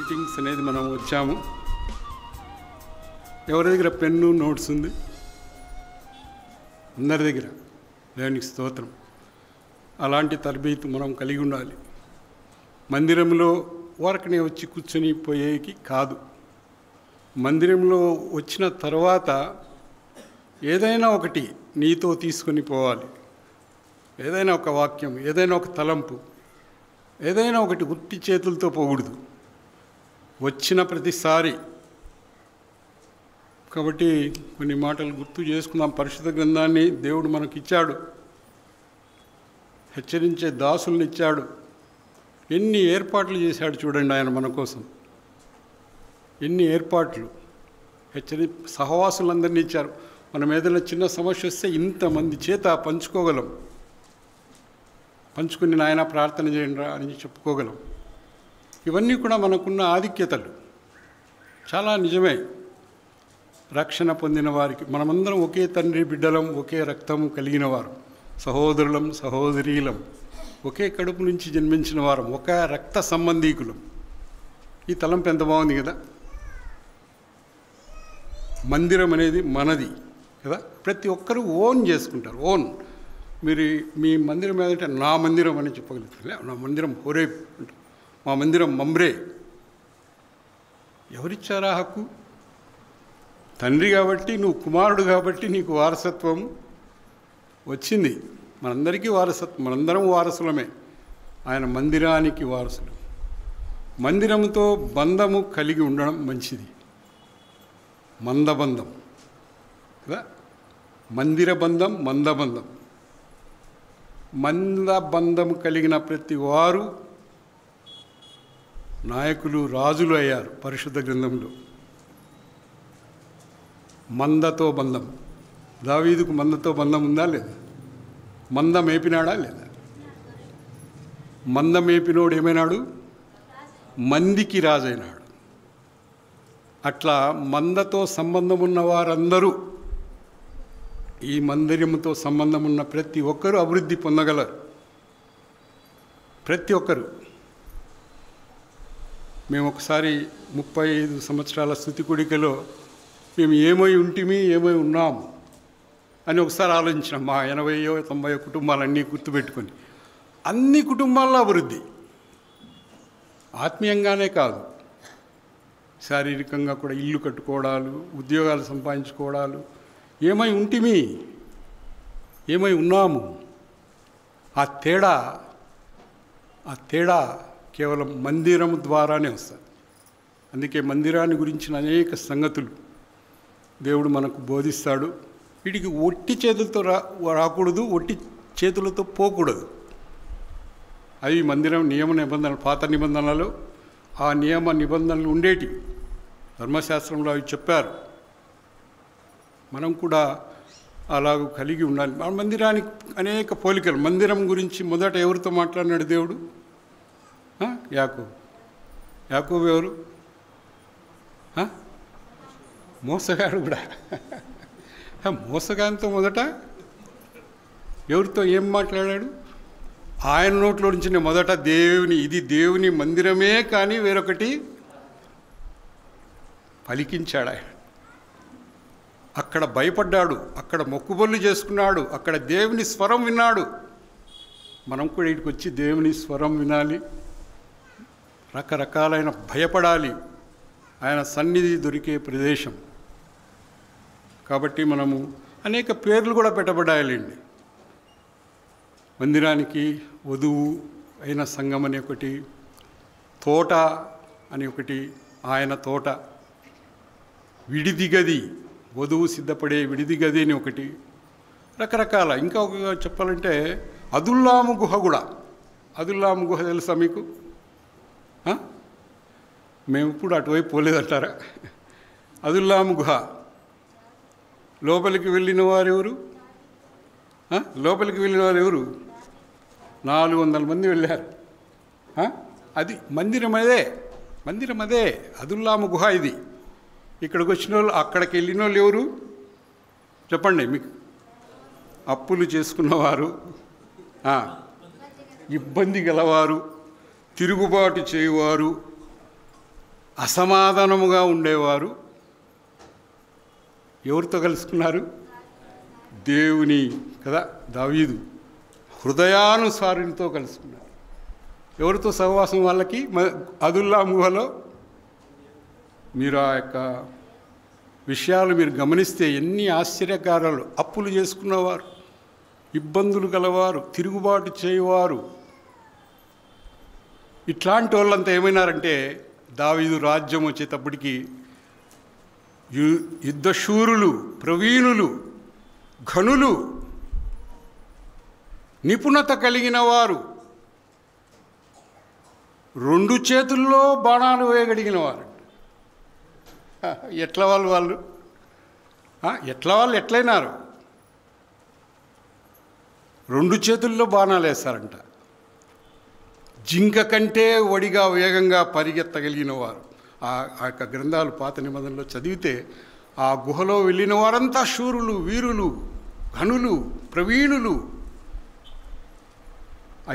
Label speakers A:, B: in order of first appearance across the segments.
A: Greetings అనేది మనం వచ్చాము. ఎవరి దగ్గర పెన్ను నోట్స్ ఉంది? అందరి దగ్గర. దేవునికి స్తోత్రం. అలాంటి తరబేతు మనం కలిగి ఉండాలి. మందిరంలో వరకునే వచ్చి కూర్చొని పోయేకి కాదు. మందిరంలో వచ్చిన తర్వాత ఏదైనా ఒకటి నీతో తీసుకొని పోవాలి. ఏదైనా ఒక వాక్యం, ఏదైనా ఒక తలంపు, ఏదైనా ఒకటి ఉత్తి చేతులతో పోకూడదు వచ్చిన ప్రతిసారి. కాబట్టి కొన్ని మాటలు గుర్తు చేసుకుందాం. పరిశుద్ధ గ్రంథాన్ని దేవుడు మనకిచ్చాడు, హెచ్చరించే దాసుల్ని ఇచ్చాడు. ఎన్ని ఏర్పాట్లు చేశాడు చూడండి ఆయన మన కోసం. ఎన్ని ఏర్పాట్లు. సహవాసులందరినీ ఇచ్చారు. మనం ఏదైనా చిన్న సమస్య వస్తే ఇంతమంది చేత పంచుకోగలం. పంచుకుని నాయన ప్రార్థన చేయండి రా అని చెప్పుకోగలం. ఇవన్నీ కూడా మనకున్న ఆధిక్యతలు. చాలా నిజమే. రక్షణ పొందిన వారికి మనమందరం ఒకే తండ్రి బిడ్డలం, ఒకే రక్తము కలిగిన వారం, సహోదరులం సహోదరీలం, ఒకే కడుపు నుంచి జన్మించిన వారం, ఒక రక్త సంబంధీకులం. ఈ తలంపు ఎంత బాగుంది కదా. మందిరం అనేది మనది కదా. ప్రతి ఒక్కరూ ఓన్ చేసుకుంటారు. ఓన్. మీరు మీ మందిరం ఏదంటే నా మందిరం అని చెప్పగలుగుతారు. నా మందిరం హోరేబ్, మా మందిరం మమ్రే. ఎవరిచ్చారా హక్కు? తండ్రి కాబట్టి, నువ్వు కుమారుడు కాబట్టి నీకు వారసత్వం వచ్చింది. మనందరికీ వారసత్వం, మనందరం వారసులమే. ఆయన మందిరానికి వారసులు. మందిరంతో బంధము కలిగి ఉండడం మంచిది. మందబంధం కదా. మందిర బంధం, మందబంధం. మందబంధం కలిగిన ప్రతి వారు నాయకులు, రాజులు అయ్యారు పరిశుద్ధ గ్రంథంలో. మందతో బంధం. దావీదుకు మందతో బంధం ఉందా లేదా? మంద మేపినాడా లేదా? మంద మేపినోడు ఏమైనాడు? మందికి రాజైనాడు. అట్లా మందతో సంబంధం ఉన్న వారందరూ, ఈ మందిరముతో సంబంధం ఉన్న ప్రతి ఒక్కరూ అభివృద్ధి పొందగలరు. ప్రతి ఒక్కరు. మేము ఒకసారి 35 సంవత్సరాల స్తుతి కూడికలో మేము ఏమై ఉంటిమి, ఏమై ఉన్నాము అని ఒకసారి ఆలోచించినాం. మా 80-90 కుటుంబాలన్నీ గుర్తుపెట్టుకొని. అన్ని కుటుంబాల్లో అభివృద్ధి. ఆత్మీయంగానే కాదు, శారీరకంగా కూడా. ఇల్లు కట్టుకోవడాలు, ఉద్యోగాలు సంపాదించుకోవడాలు. ఏమై ఉంటిమి, ఏమై ఉన్నాము. ఆ తేడా కేవలం మందిరం ద్వారానే వస్తుంది. అందుకే మందిరాన్ని గురించిన అనేక సంగతులు దేవుడు మనకు బోధిస్తాడు. వీటికి ఒట్టి చేతులతో రాకూడదు, ఒట్టి చేతులతో పోకూడదు. అవి మందిరం నియమ నిబంధనలు. పాత నిబంధనలు ఆ నియమ నిబంధనలు ఉండేటివి. ధర్మశాస్త్రంలో అవి చెప్పారు. మనం కూడా అలాగూ కలిగి ఉండాలి. మన మందిరానికి అనేక పోలికలు. మందిరం గురించి మొదట ఎవరితో మాట్లాడినాడు దేవుడు? యాకోబు ఎవరు? మోసగాడు కూడా. మోసగానితో మొదట ఎవరితో ఏం మాట్లాడాడు? ఆయన నోట్లో నుంచి మొదట ఇది దేవుని మందిరమే కానీ వేరొకటి పలికించాడు ఆయన. అక్కడ భయపడ్డాడు, అక్కడ మొక్కుబళ్ళు చేసుకున్నాడు, అక్కడ దేవుని స్వరం విన్నాడు. మనం కూడా ఇక్కడికి వచ్చి దేవుని స్వరం వినాలి. రకరకాలైన భయపడాలి. ఆయన సన్నిధి దొరికే ప్రదేశం కాబట్టి మనము అనేక పేర్లు కూడా పెట్టబడాలండి. మందిరానికి వధువు అయిన సంఘం అని ఒకటి, తోట అని ఒకటి, ఆయన తోట, విడిది గది, వధువు సిద్ధపడే విడిది గది అని ఒకటి, రకరకాల. ఇంకా ఒక చెప్పాలంటే అదుల్లాము గుహ కూడా. అదుల్లాము గుహ తెలుసా మీకు? మేము ఇప్పుడు అటువైపు పోలేదంటారా? అదుల్లాము గుహ. లోపలికి వెళ్ళిన వారు ఎవరు? 400 మంది వెళ్ళారు. అది మందిరం అదే. అదుల్లాము గుహ ఇది. ఇక్కడికి వచ్చిన వాళ్ళు, అక్కడికి వెళ్ళిన వాళ్ళు ఎవరు చెప్పండి మీకు? అప్పులు చేసుకున్నవారు, ఇబ్బంది గలవారు, తిరుగుబాటు చేయువారు, అసమాధానముగా ఉండేవారు ఎవరితో కలుసుకున్నారు? దేవుని కదా, దావీదు హృదయానుసారునితో కలుసుకున్నారు. ఎవరితో సహవాసం వాళ్ళకి? అదుల్లాం గుహలో. మీరు ఆ యొక్క విషయాలు మీరు గమనిస్తే ఎన్ని ఆశ్చర్యకారాలు. అప్పులు చేసుకున్నవారు, ఇబ్బందులు గలవారు, తిరుగుబాటు చేయవారు, ఇట్లాంటి వాళ్ళంతా ఏమైనారంటే దావీదు రాజ్యం వచ్చేటప్పటికి యుద్ధశూరులు, ప్రవీణులు, ఘనులు, నిపుణత కలిగిన వారు, 2 చేతుల్లో బాణాలు వేయగలిగిన వారు. ఎట్లా వాళ్ళు ఎట్లయినారు? 2 చేతుల్లో బాణాలు వేస్తారంట. జింక కంటే వడిగా వేగంగా పరిగెత్తగలిగిన వారు. ఆ యొక్క గ్రంథాలు పాత నిబంధనలో చదివితే ఆ గుహలో వెళ్ళిన వారంతా శూరులు, వీరులు, ఘనులు, ప్రవీణులు.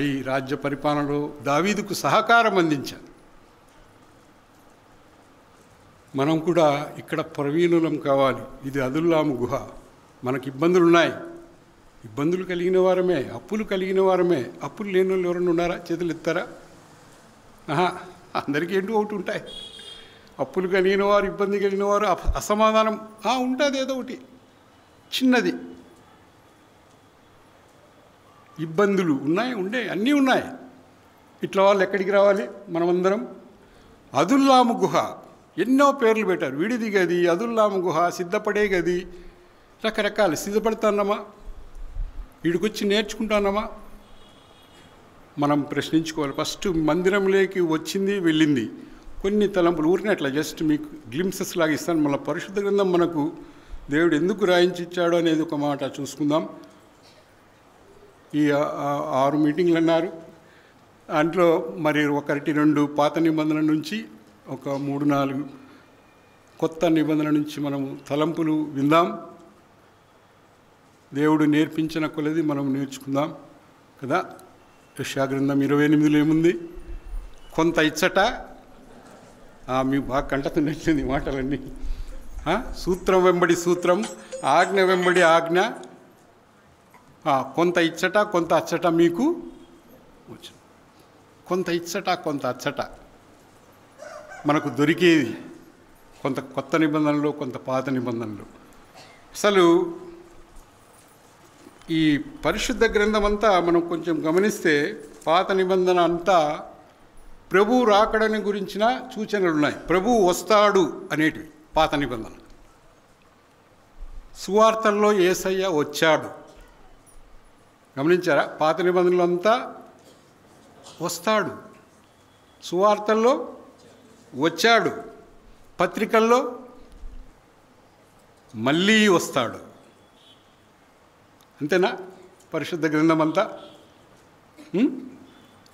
A: ఈ రాజ్య పరిపాలనలో దావీదుకు సహకారం అందించారు. మనం కూడా ఇక్కడ ప్రవీణులం కావాలి. ఇది అదుల్లాము గుహ. మనకి ఇబ్బందులు ఉన్నాయి, ఇబ్బందులు కలిగిన వారమే, అప్పులు కలిగిన వారమే. అప్పులు లేని వాళ్ళు ఎవరైనా ఉన్నారా? చేతులు ఎత్తారా? అందరికీ ఏంటో ఒకటి ఉంటాయి. అప్పులు కలిగిన వారు, ఇబ్బంది కలిగిన వారు, అసమాధానం ఉంటుంది. ఏదో ఒకటి చిన్నది, ఇబ్బందులు ఉన్నాయి, అన్నీ ఉన్నాయి. ఇట్లా వాళ్ళు ఎక్కడికి రావాలి? మనమందరం అదుల్లాము గుహ. ఎన్నో పేర్లు పెట్టారు. విడిది గది, అదుల్లాము గుహ, సిద్ధపడే గది, రకరకాలు. సిద్ధపడతానమ్మా, వీడికొచ్చి నేర్చుకుంటానమ్మా. మనం ప్రశ్నించుకోవాలి. ఫస్ట్ మందిరంలోకి వచ్చింది, వెళ్ళింది, కొన్ని తలంపులు ఊరిని అట్లా జస్ట్ మీకు గ్లిమ్సెస్ లాగా ఇస్తాను. మళ్ళీ పరిశుద్ధ గ్రంథం మనకు దేవుడు ఎందుకు రాయించి ఇచ్చాడో అనేది ఒక మాట చూసుకుందాం. ఈ 6 మీటింగ్లు అన్నారు. దాంట్లో మరి 1-2 పాత నిబంధన నుంచి, ఒక 3-4 కొత్త నిబంధన నుంచి మనము తలంపులు విందాం. దేవుడు నేర్పించిన కొలది మనం నేర్చుకుందాం కదా. యెషయా గ్రంథం 28లో ఏముంది? కొంత ఇచ్చట. మీకు బాగా కంటతున్నట్లేదు మాటలన్నీ. సూత్రం వెంబడి సూత్రం, ఆజ్ఞ వెంబడి ఆజ్ఞ. కొంత ఇచ్చట, కొంత అచ్చట మీకు వచ్చు. కొంత ఇచ్చట, కొంత అచ్చట మనకు దొరికేది. కొంత కొత్త నిబంధనలు, కొంత పాత నిబంధనలు. అసలు ఈ పరిశుద్ధ గ్రంథం అంతా మనం కొంచెం గమనిస్తే పాత నిబంధన అంతా ప్రభు రాకడని గురించిన సూచనలు ఉన్నాయి. ప్రభు వస్తాడు అనేటివి పాత నిబంధన. సువార్తల్లో యేసయ్య వచ్చాడు. గమనించారా? పాత నిబంధనలు అంతా వస్తాడు, సువార్తల్లో వచ్చాడు, పత్రికల్లో మళ్ళీ వస్తాడు. అంతేనా? పరిశుద్ధ గ్రంథం అంతా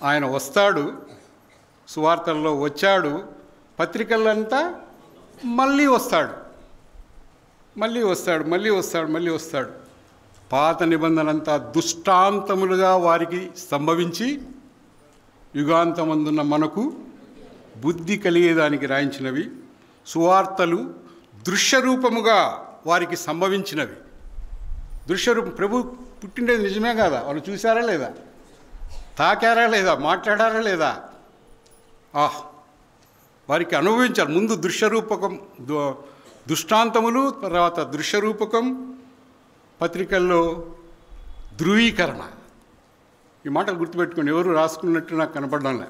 A: ఆయన వస్తాడు, సువార్తల్లో వచ్చాడు, పత్రికలంతా మళ్ళీ వస్తాడు, మళ్ళీ వస్తాడు, మళ్ళీ వస్తాడు, మళ్ళీ వస్తాడు. పాత నిబంధన అంతా దుష్టాంతములుగా వారికి సంభవించి యుగాంతమందున్న మనకు బుద్ధి కలిగేదానికి రాయించినవి. సువార్తలు దృశ్యరూపముగా వారికి సంభవించినవి. దృశ్యరూపం. ప్రభు పుట్టిండేది నిజమే కాదా? వాళ్ళు చూశారా లేదా? తాకారా లేదా? మాట్లాడారా లేదా? వారికి అనుభవించారు. ముందు దృశ్యరూపకం, దుష్టాంతములు, తర్వాత దృశ్యరూపకం, పత్రికల్లో ధృవీకరణ. ఈ మాటలు గుర్తుపెట్టుకోండి. ఎవరు రాసుకున్నట్టు నాకు కనపడడంలే.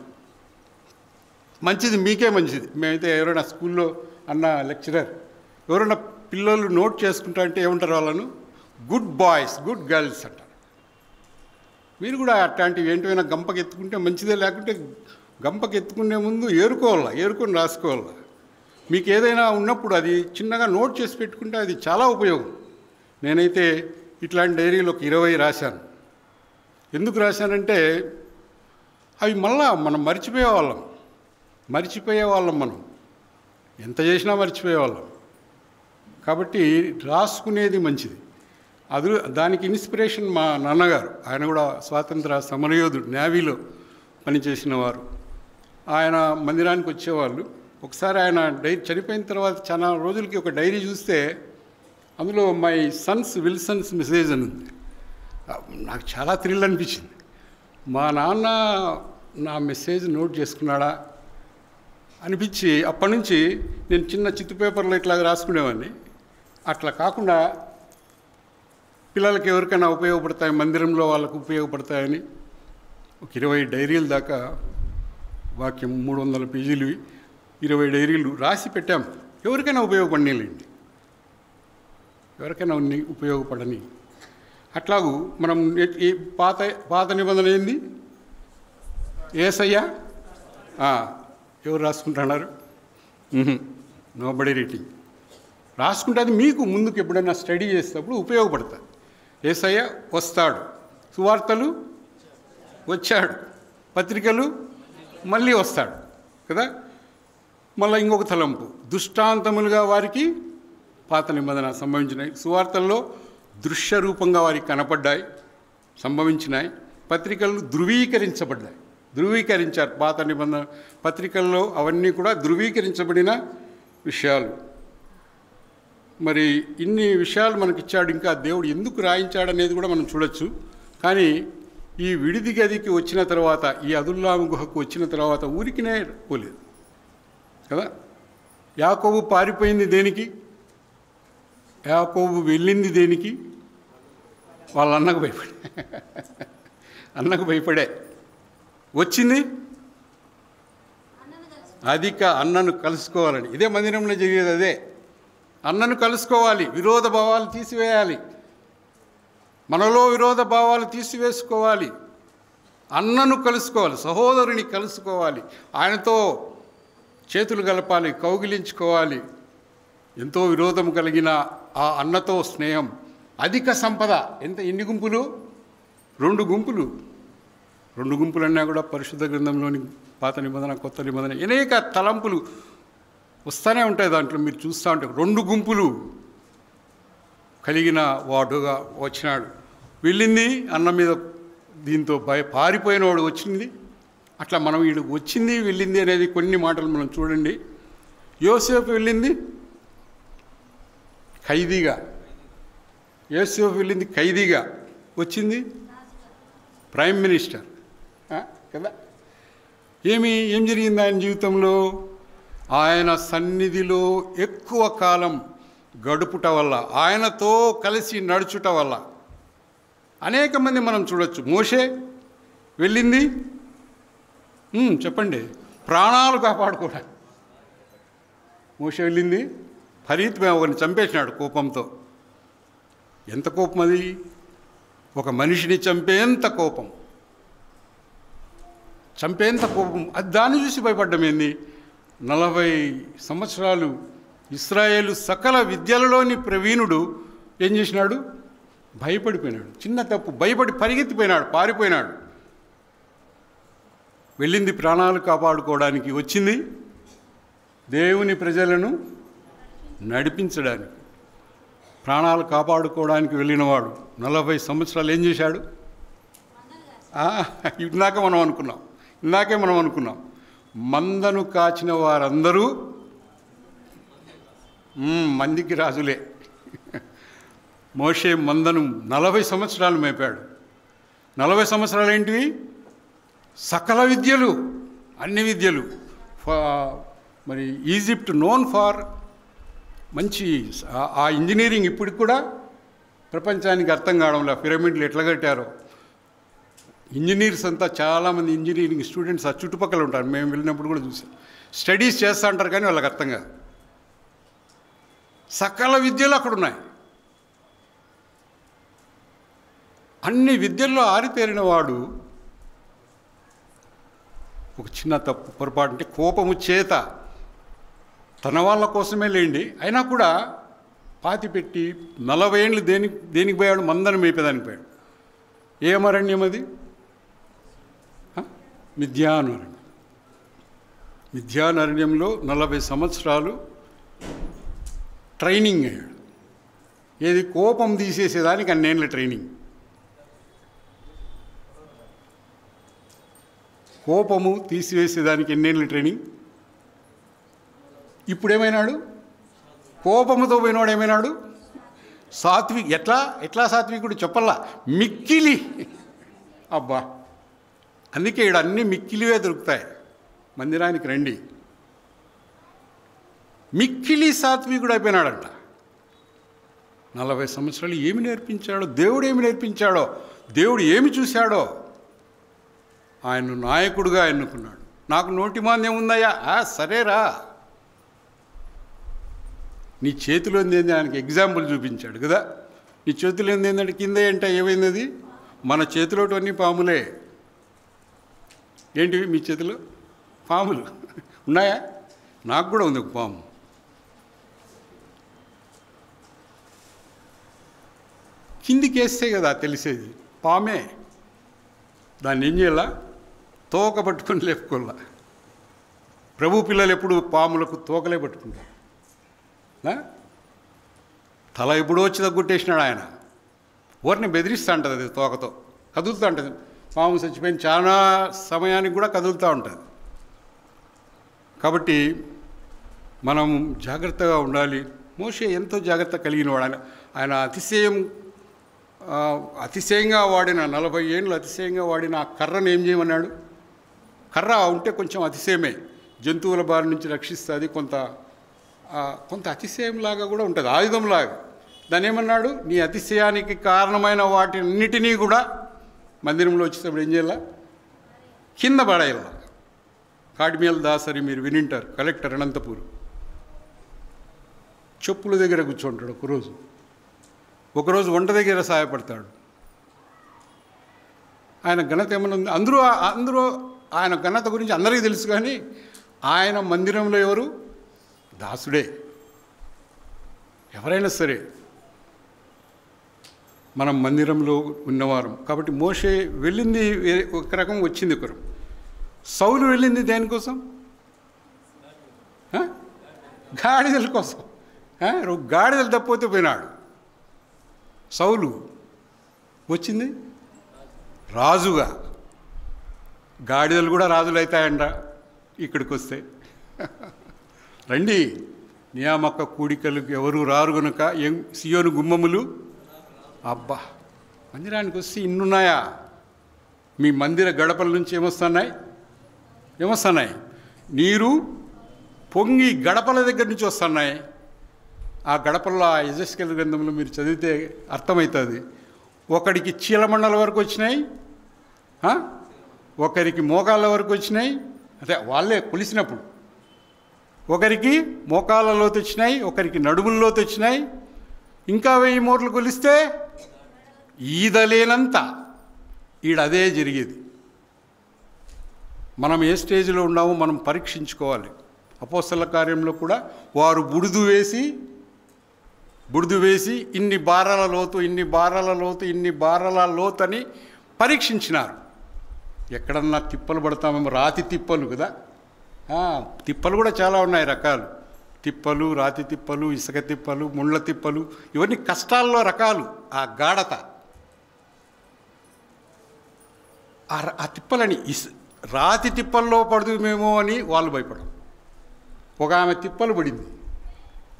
A: మంచిది, మీకే మంచిది. మేమైతే ఎవరైనా స్కూల్లో అన్న లెక్చరర్ ఎవరైనా పిల్లలు నోట్ చేసుకుంటా అంటే ఏమంటారు? వాళ్ళను గుడ్ బాయ్స్, గుడ్ గర్ల్స్ అంటారు. మీరు కూడా అట్లాంటివి ఏంటైనా గంపకి ఎత్తుకుంటే మంచిదే, లేకుంటే గంపకి ఎత్తుకునే ముందు ఏరుకొని రాసుకోవాలా. మీకు ఏదైనా ఉన్నప్పుడు అది చిన్నగా నోట్ చేసి పెట్టుకుంటే అది చాలా ఉపయోగం. నేనైతే ఇట్లాంటి డైరీలు ఒక 20 రాశాను. ఎందుకు రాశానంటే అవి మళ్ళా మనం మర్చిపోయేవాళ్ళం మనం ఎంత చేసినా మర్చిపోయేవాళ్ళం. కాబట్టి రాసుకునేది మంచిది. దానికి ఇన్స్పిరేషన్ మా నాన్నగారు. ఆయన కూడా స్వాతంత్ర సమరయోధుడు, నేవీలో పనిచేసిన వారు. ఆయన మందిరానికి వచ్చేవాళ్ళు. ఒకసారి ఆయన చనిపోయిన తర్వాత చాలా రోజులకి ఒక డైరీ చూస్తే అందులో మై సన్స్ విల్సన్స్ మెసేజ్ అని ఉంది. నాకు చాలా థ్రిల్ అనిపించింది. మా నాన్న నా మెసేజ్ నోట్ చేసుకున్నాడా అనిపించి అప్పటి నుంచి నేను చిన్న చిత్తు పేపర్లో ఇట్లా రాసుకునేవాడిని. అట్లా కాకుండా పిల్లలకి ఎవరికైనా ఉపయోగపడతాయి, మందిరంలో వాళ్ళకు ఉపయోగపడతాయని ఒక 20 డైరీల దాకా, వాక్యం 300 పేజీలు, 20 డైరీలు రాసి పెట్టాం. ఎవరికైనా ఉపయోగపడనీలేండి, ఎవరికైనా ఉపయోగపడని. అట్లాగూ మనం పాత నిబంధన ఏంది? యేసయ్య. ఎవరు రాసుకుంటున్నారు? Nobody reading. రాసుకుంటే అది మీకు ముందుకు ఎప్పుడైనా స్టడీ చేసేటప్పుడు ఉపయోగపడుతుంది. యేసయ్య వస్తాడు, సువార్తలు వచ్చాడు, పత్రికలు మళ్ళీ వస్తాడు కదా. మళ్ళీ ఇంకొక తలంపు, దృష్టాంతములుగా వారికి పాత నిబంధన సంభవించినాయి, సువార్తల్లో దృశ్య రూపంగా వారికి కనపడ్డాయి, సంభవించినాయి. పత్రికలు ధృవీకరించారు. పాత నిబంధన పత్రికల్లో అవన్నీ కూడా ధృవీకరించబడిన విషయాలు. మరి ఇన్ని విషయాలు మనకిచ్చాడు. ఇంకా దేవుడు ఎందుకు రాయించాడనేది కూడా మనం చూడొచ్చు. కానీ ఈ విడిది గదికి వచ్చిన తర్వాత, ఈ అదుల్లాము గుహకు వచ్చిన తర్వాత ఊరికినే పోలేదు కదా. యాకోబు పారిపోయింది దేనికి? యాకోబు వెళ్ళింది దేనికి? వాళ్ళ అన్నకు భయపడే వచ్చింది. అధిక అన్నను కలుసుకోవాలని. ఇదే మందిరంలో జరిగేది. అదే అన్నను కలుసుకోవాలి, విరోధ భావాలు తీసివేయాలి, మనలో విరోధ భావాలు తీసివేసుకోవాలి, అన్నను కలుసుకోవాలి, సహోదరుని కలుసుకోవాలి, ఆయనతో చేతులు కలపాలి, కౌగిలించుకోవాలి. ఎంతో విరోధం కలిగిన ఆ అన్నతో స్నేహం. అధిక సంపద. ఎన్ని గుంపులు? 2 గుంపులు. 2 గుంపులన్నా కూడా పరిశుద్ధ గ్రంథంలోని పాత నిబంధన, కొత్త నిబంధన అనేక తలంపులు వస్తూనే ఉంటాయి. దాంట్లో మీరు చూస్తూ ఉంటారు. 2 గుంపులు కలిగిన వాడుగా వచ్చినాడు. వెళ్ళింది అన్న మీద, దీంతో పారిపోయిన వాడు వచ్చింది. అట్లా మనం వీడు వచ్చింది వెళ్ళింది అనేది కొన్ని మాటలు మనం చూడండి. యోసేపు వెళ్ళింది ఖైదీగా, యోసేపు వెళ్ళింది ఖైదీగా, వచ్చింది ప్రైమ్ మినిస్టర్ కదా. ఏం జరిగింది ఆయన జీవితంలో? ఆయన సన్నిధిలో ఎక్కువ కాలం గడుపుట వల్ల, ఆయనతో కలిసి నడుచుట వల్ల అనేక మంది మనం చూడొచ్చు. మోషే వెళ్ళింది చెప్పండి, ప్రాణాలు కాపాడుకోవడానికి. మోషే వెళ్ళింది ఫరీత్ ఒకరిని చంపేసినాడు కోపంతో. ఎంత కోపం అది! ఒక మనిషిని చంపేంత కోపం. అది దాన్ని చూసి భయపడ్డం ఏంది? 40 సంవత్సరాలు ఇశ్రాయేలు సకల విద్యలలోని ప్రవీణుడు ఏం చేసినాడు? భయపడిపోయినాడు. చిన్న తప్పు, భయపడి పరిగెత్తిపోయినాడు, పారిపోయినాడు. వెళ్ళింది ప్రాణాలు కాపాడుకోవడానికి, వచ్చింది దేవుని ప్రజలను నడిపించడానికి. ప్రాణాలు కాపాడుకోవడానికి వెళ్ళినవాడు 40 సంవత్సరాలు ఏం చేశాడు? ఇందాకే మనం అనుకున్నాం మందను కాచిన వారందరూ మందికి రాజులే. మోషే మందను 40 సంవత్సరాలు మేపాడు. 40 సంవత్సరాలు ఏంటివి? సకల విద్యలు, అన్ని విద్యలు. మరి ఈజిప్ట్ నోన్ ఫార్ మంచి ఆ ఇంజనీరింగ్ ఇప్పటికి కూడా ప్రపంచానికి అర్థం కావడంలో. పిరమిడ్లు ఎట్లా కట్టారో. ఇంజనీర్స్ అంతా చాలామంది ఇంజనీరింగ్ స్టూడెంట్స్ ఆ చుట్టుపక్కల ఉంటారు. మేము వెళ్ళినప్పుడు కూడా చూసాం. స్టడీస్ చేస్తూ ఉంటారు కానీ వాళ్ళకి అర్థం కాదు. సకల విద్యలు అక్కడ ఉన్నాయి. అన్ని విద్యల్లో ఆరితేరిన వాడు ఒక చిన్న తప్పు, పొరపాటు, అంటే కోపము చేత తన వాళ్ళ కోసమే లేండి, అయినా కూడా పాతిపెట్టి 40 ఏళ్ళు దేనికి పోయాడు? మందను మేపేదానికి పోయాడు. ఏమరణ్యం అది? మిథ్యానరణ్యంలో 40 సంవత్సరాలు ట్రైనింగ్ అయ్యాడు. ఏది? కోపం తీసేసేదానికి అన్నేళ్ళ ట్రైనింగ్. కోపము తీసివేసేదానికి ఎన్నేళ్ళ ట్రైనింగ్? ఇప్పుడేమైనాడు? కోపముతో పోయినవాడు ఏమైనాడు? ఎట్లా సాత్వికుడు చెప్పల్లా, మిక్కిలి. అబ్బా, అందుకే ఇక్కడ అన్ని మిక్కిలివే దొరుకుతాయి. మందిరానికి రండి. మిక్కిలి సాత్వికుడు అయిపోయినాడంట. 40 సంవత్సరాలు ఏమి నేర్పించాడో, దేవుడు ఏమి నేర్పించాడో, దేవుడు ఏమి చూశాడో ఆయన నాయకుడుగా ఎన్నుకున్నాడు. నాకు నోటి మాంద్యం ఉందయ్యా, సరేరా, నీ చేతిలో ఏంది ఆయనకి ఎగ్జాంపుల్ చూపించాడు కదా. నీ చేతిలో ఏంటంటే కింద ఏంట ఏమైంది? అది మన చేతిలోటన్నీ పాములే. ఏంటివి మీ చేతిలో? పాములు ఉన్నాయా? నాకు కూడా ఉంది ఒక పాము. కిందికి వేస్తే కదా తెలిసేది పామే. దాన్ని ఏం చేయాల? తోక పట్టుకొని లేపుకోవాల. ప్రభు పిల్లలు ఎప్పుడు పాములకు తోకలే పట్టుకుంటారు. తల ఎప్పుడో వచ్చి తగ్గుట్టేసినాడు ఆయన. ఊరిని బెదిరిస్తూ ఉంటుంది, అది తోకతో కదులుతూ ఉంటుంది. పాము చచ్చిపోయిన చాలా సమయానికి కూడా కదులుతూ ఉంటుంది. కాబట్టి మనం జాగ్రత్తగా ఉండాలి. మోషే ఎంతో జాగ్రత్త కలిగినవాడు. ఆయన అతిశయంగా వాడిన 40 ఏళ్ళు అతిశయంగా వాడిన ఆ కర్రను ఏం చేయమన్నాడు? కర్ర ఉంటే కొంచెం అతిశయమే, జంతువుల బారి నుంచి రక్షిస్తుంది. కొంత అతిశయంలాగా కూడా ఉంటుంది, ఆయుధంలాగా. దాన్ని ఏమన్నాడు? నీ అతిశయానికి కారణమైన వాటిన్నిటినీ కూడా మందిరంలో వచ్చేటప్పుడు ఏం చేయాల? కింద పడేయాల. కాడిమేల్ దాసరి మీరు వినింటారు, కలెక్టర్ అనంతపూర్. చెప్పుల దగ్గర కూర్చుంటాడు ఒకరోజు వంట దగ్గర సహాయపడతాడు. ఆయన ఘనత ఏమైనా ఉంది? అందరూ ఆయన ఘనత గురించి అందరికీ తెలుసు. కానీ ఆయన మందిరంలో ఎవరు? దాసుడే. ఎవరైనా సరే మనం మందిరంలో ఉన్నవారం. కాబట్టి మోషే వెళ్ళింది ఒక రకం, వచ్చింది ఒక రకం. సౌలు వెళ్ళింది దేనికోసం? గాడిదల కోసం. గాడిదలు తప్పిపోతే పోయినాడు. సౌలు వచ్చింది రాజుగా. గాడిదలు కూడా రాజులు అవుతాయంట ఇక్కడికి వస్తే. రండి, నియామక కూడికలకు ఎవరు రారు గనుక సియోను గుమ్మములు. అబ్బా, మందిరానికి వస్తే ఇన్నున్నాయా? మీ మందిర గడపల నుంచి ఏమొస్తున్నాయి? నీరు పొంగి గడపల దగ్గర నుంచి వస్తున్నాయి. ఆ గడపల్లో ఆ యెహెజ్కేలు గ్రంథంలో మీరు చదివితే అర్థమవుతుంది. ఒకడికి చీలమండల వరకు వచ్చినాయి, ఒకరికి మోకాళ్ళ వరకు వచ్చినాయి. అదే వాళ్ళే కొలిసినప్పుడు ఒకరికి మోకాళ్ళలో తెచ్చినాయి, ఒకరికి నడుముల్లో తెచ్చినాయి. ఇంకా 1000 మూరలు కొలిస్తే ఈదలేనంత. అదే జరిగేది. మనం ఏ స్టేజ్లో ఉన్నామో మనం పరీక్షించుకోవాలి. అపోస్తల కార్యంలో కూడా వారు బుడిదు వేసి ఇన్ని బారాల లోతు అని పరీక్షించినారు. ఎక్కడన్నా తిప్పలు పడతామేమో, రాతి తిప్పలు కదా. తిప్పలు కూడా చాలా ఉన్నాయి రకాలు. తిప్పలు, రాతి తిప్పలు, ఇసుక తిప్పలు, ముళ్ళ తిప్పలు, ఇవన్నీ కష్టాల్లో రకాలు. ఆ గాఢత, ఆ తిప్పలని రాతి తిప్పల్లో పడుతుందేమో అని వాళ్ళు భయపడరు. ఒక ఆమె తిప్పలు పడింది,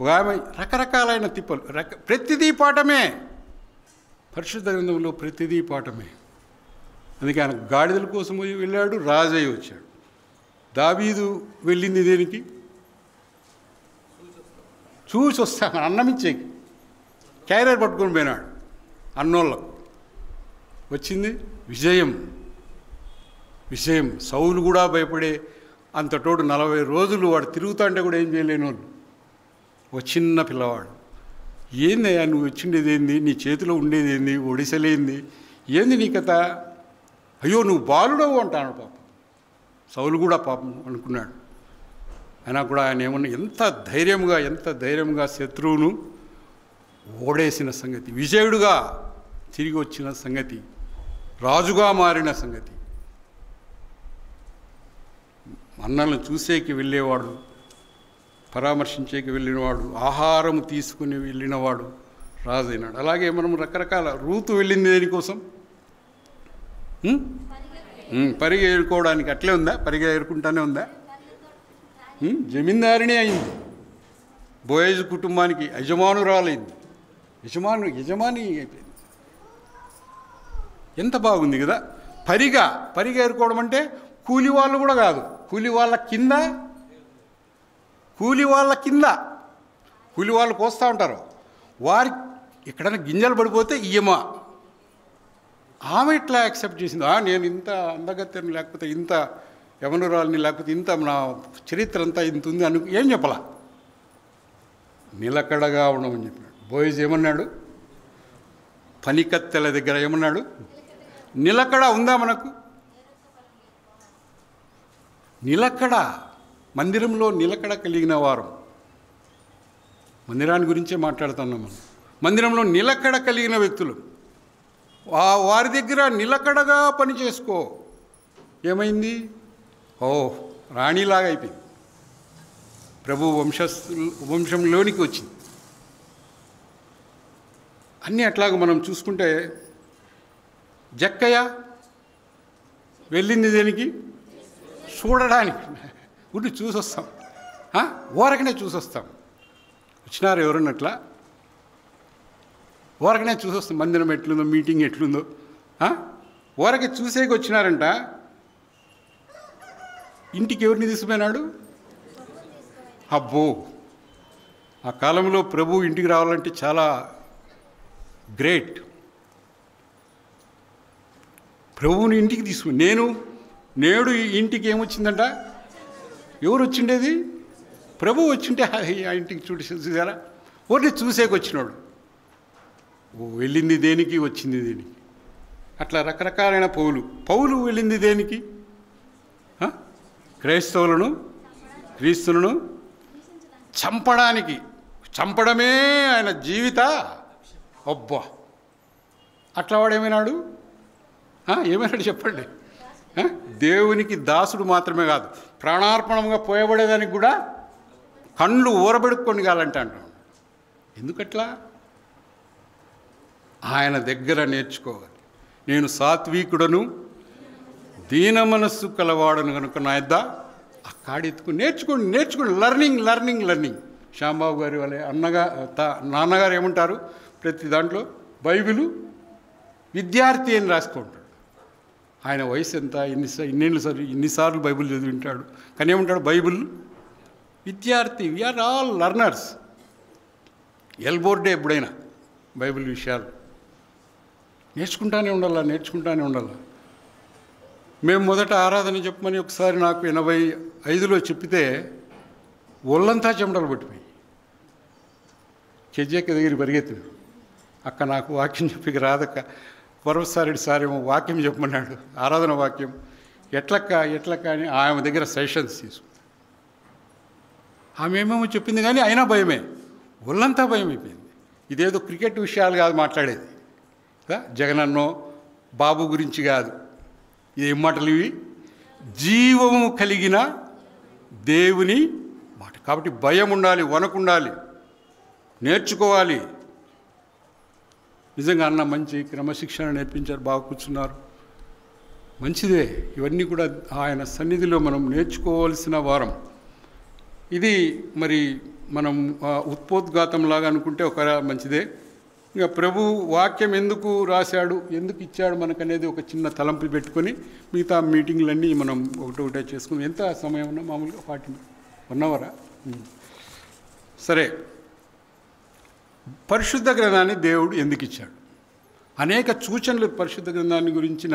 A: ఒక ఆమె రకరకాలైన తిప్పలు. ప్రతిదీ పాఠమే. పరిశుద్ధ గ్రంథంలో ప్రతిదీ పాఠమే. అందుకే ఆయన గాడిదల కోసం వెళ్ళాడు, రాజయ్య వచ్చాడు. దావీదు వెళ్ళింది దేనికి? చూసి వస్తాను, అన్నమిచ్చేకి. క్యారియర్ పట్టుకొని పోయినాడు. అన్నోళ్ళకు వచ్చింది విజయం. సౌలు కూడా భయపడే అంతటోడు 40 రోజులు వాడు తిరుగుతా అంటే కూడా ఏం చేయలేని వాళ్ళు. ఒక చిన్న పిల్లవాడు. ఏందయ్యా నువ్వు వచ్చిండేది ఏంది? నీ చేతిలో ఉండేది ఏంది? ఒడిసలేంది? ఏంది నీ కథ? అయ్యో నువ్వు బాలుడవు అంటాను. పాపం సౌలు కూడా పాపం అనుకున్నాడు. అయినా కూడా ఆయన ఏమన్నా ఎంత ధైర్యంగా శత్రువును ఓడేసిన సంగతి, విజయుడుగా తిరిగి వచ్చిన సంగతి, రాజుగా మారిన సంగతి. అన్నలను చూసేకి వెళ్ళేవాడు, పరామర్శించేకి వెళ్ళినవాడు, ఆహారం తీసుకుని వెళ్ళినవాడు రాజైనాడు. అలాగే మనం రకరకాల. రూతు వెళ్ళింది దేనికోసం? పరిగె ఏరుకోవడానికి. అట్లే ఉందా? పరిగె ఏరుకుంటానే ఉందా? జమీందారిని అయింది. బోయేజు కుటుంబానికి యజమానురాలైంది. యజమాని అయిపోయింది. ఎంత బాగుంది కదా. పరిగా ఏరుకోవడం అంటే కూలి వాళ్ళు కూడా కాదు, కూలి వాళ్ళ కింద కూలి వాళ్ళు కోస్తూ ఉంటారు. వారి ఎక్కడైనా గింజలు పడిపోతే ఇయ్యమా. ఆమె ఇట్లా యాక్సెప్ట్ చేసింది. నేను ఇంత అందగత్తెని, లేకపోతే ఇంత యవనురాలని, లేకపోతే ఇంత నా చరిత్ర అంతా ఇంత ఉంది ఏం చెప్పలా, నిలకడగా ఉండమని చెప్పినాడు. బోయజ్ ఏమన్నాడు? పనికత్తెల దగ్గర ఏమన్నాడు? నిలకడ ఉందా మనకు? నిలకడ, మందిరంలో నిలకడ కలిగిన వారు. మందిరాన్ని గురించే మాట్లాడుతున్నాం మనం. మందిరంలో నిలకడ కలిగిన వ్యక్తులు, వారి దగ్గర నిలకడగా పని చేసుకో. ఏమైంది? రాణిలాగా అయిపోయింది. ప్రభు వంశంలోనికి వచ్చింది. అన్నీ అట్లాగ మనం చూసుకుంటే, జక్కయ్య వెళ్ళింది దేనికి? చూడడానికి. ఉండి చూసొస్తాం, ఊరకనే చూసొస్తాం. వచ్చినారు ఎవరన్నట్లా, ఊరకనే చూసొస్తాం. మందిరం ఎట్లుందో, మీటింగ్ ఎట్లుందో ఊరకే చూసేకి వచ్చినారంట. ఇంటికి ఎవరిని తీసుకుపోయినాడు? అబ్బో, ఆ కాలంలో ప్రభు ఇంటికి రావాలంటే చాలా గ్రేట్. ప్రభువుని ఇంటికి తీసుకుని నేడు ఇంటికి ఏమొచ్చిందంట? ఎవరు వచ్చిండేది? ప్రభు వచ్చింటే ఆ ఇంటికి చూసారా? ఓన్లీ చూసేకి వచ్చినాడు. వెళ్ళింది దేనికి, వచ్చింది దేనికి? అట్లా రకరకాలైన పౌలు వెళ్ళింది దేనికి? క్రీస్తులను చంపడానికి. చంపడమే ఆయన జీవిత. అబ్బా, అట్లా వాడు ఏమైనాడు చెప్పండి. దేవునికి దాసుడు మాత్రమే కాదు, ప్రాణార్పణంగా పోయబడేదానికి కూడా కళ్ళు ఊరబెడుక్కొని కాలంటే అంటాం. ఎందుకట్లా? ఆయన దగ్గర నేర్చుకోవాలి. నేను సాత్వికుడను, దీన మనస్సు కలవాడను కనుక నా యొద్ద అక్కాడెత్తుకుని నేర్చుకోండి. లర్నింగ్. శ్యాంబాబు గారి వాళ్ళ నాన్నగారు ఏమంటారు? ప్రతి దాంట్లో బైబిలు విద్యార్థి అని రాసుకుంటాడు. ఆయన వయసు ఎంత, ఇన్నిసార్లు బైబిల్ చదివి ఉంటాడు. కానీ ఏమంటాడు? బైబిల్ విద్యార్థి. We are all learners. ఎల్బోర్డే ఎప్పుడైనా బైబిల్ విషయాలు నేర్చుకుంటానే ఉండాలా. మేము మొదట ఆరాధన చెప్పమని ఒకసారి నాకు 85లో చెప్పితే ఒళ్ళంతా చెమటలు పట్టిపోయి కెజ్జెక్క దగ్గర పరిగెత్తినాడు. అక్క నాకు వాక్యం చెప్పిక రాదక్క, పరవసారెడ్డి సార్ ఏమో వాక్యం చెప్పమన్నాడు, ఆరాధన వాక్యం. ఎట్లక్క అని ఆమె దగ్గర సజెషన్స్ తీసుకుంది. ఆమె ఏమేమో చెప్పింది, కానీ అయినా భయమే, ఒళ్ళంతా భయం అయిపోయింది. ఇదేదో క్రికెట్ విషయాలు కాదు మాట్లాడేది, జగనన్నో బాబు గురించి కాదు. ఏం మాటలు ఇవి? జీవము కలిగిన దేవుని మాట. కాబట్టి భయం ఉండాలి, వణకుండాలి, నేర్చుకోవాలి. నిజంగా అన్న మంచి క్రమశిక్షణ నేర్పించారు, బాగా కూర్చున్నారు, మంచిదే. ఇవన్నీ కూడా ఆయన సన్నిధిలో మనం నేర్చుకోవాల్సిన వారం. ఇది మరి మనం ఉత్పోద్ఘాతంలాగా అనుకుంటే ఒక మంచిదే. ఇంకా ప్రభు వాక్యం ఎందుకు రాశాడు, ఎందుకు ఇచ్చాడు మనకనేది ఒక చిన్న తలంపు పెట్టుకొని మిగతా మీటింగ్లన్నీ మనం ఒకటే చేసుకుని. ఎంత సమయం ఉన్నా మామూలుగా 1 అవరా? సరే, పరిశుద్ధ గ్రంథాన్ని దేవుడు ఎందుకు ఇచ్చాడు? అనేక సూచనలు, పరిశుద్ధ గ్రంథాన్ని గురించిన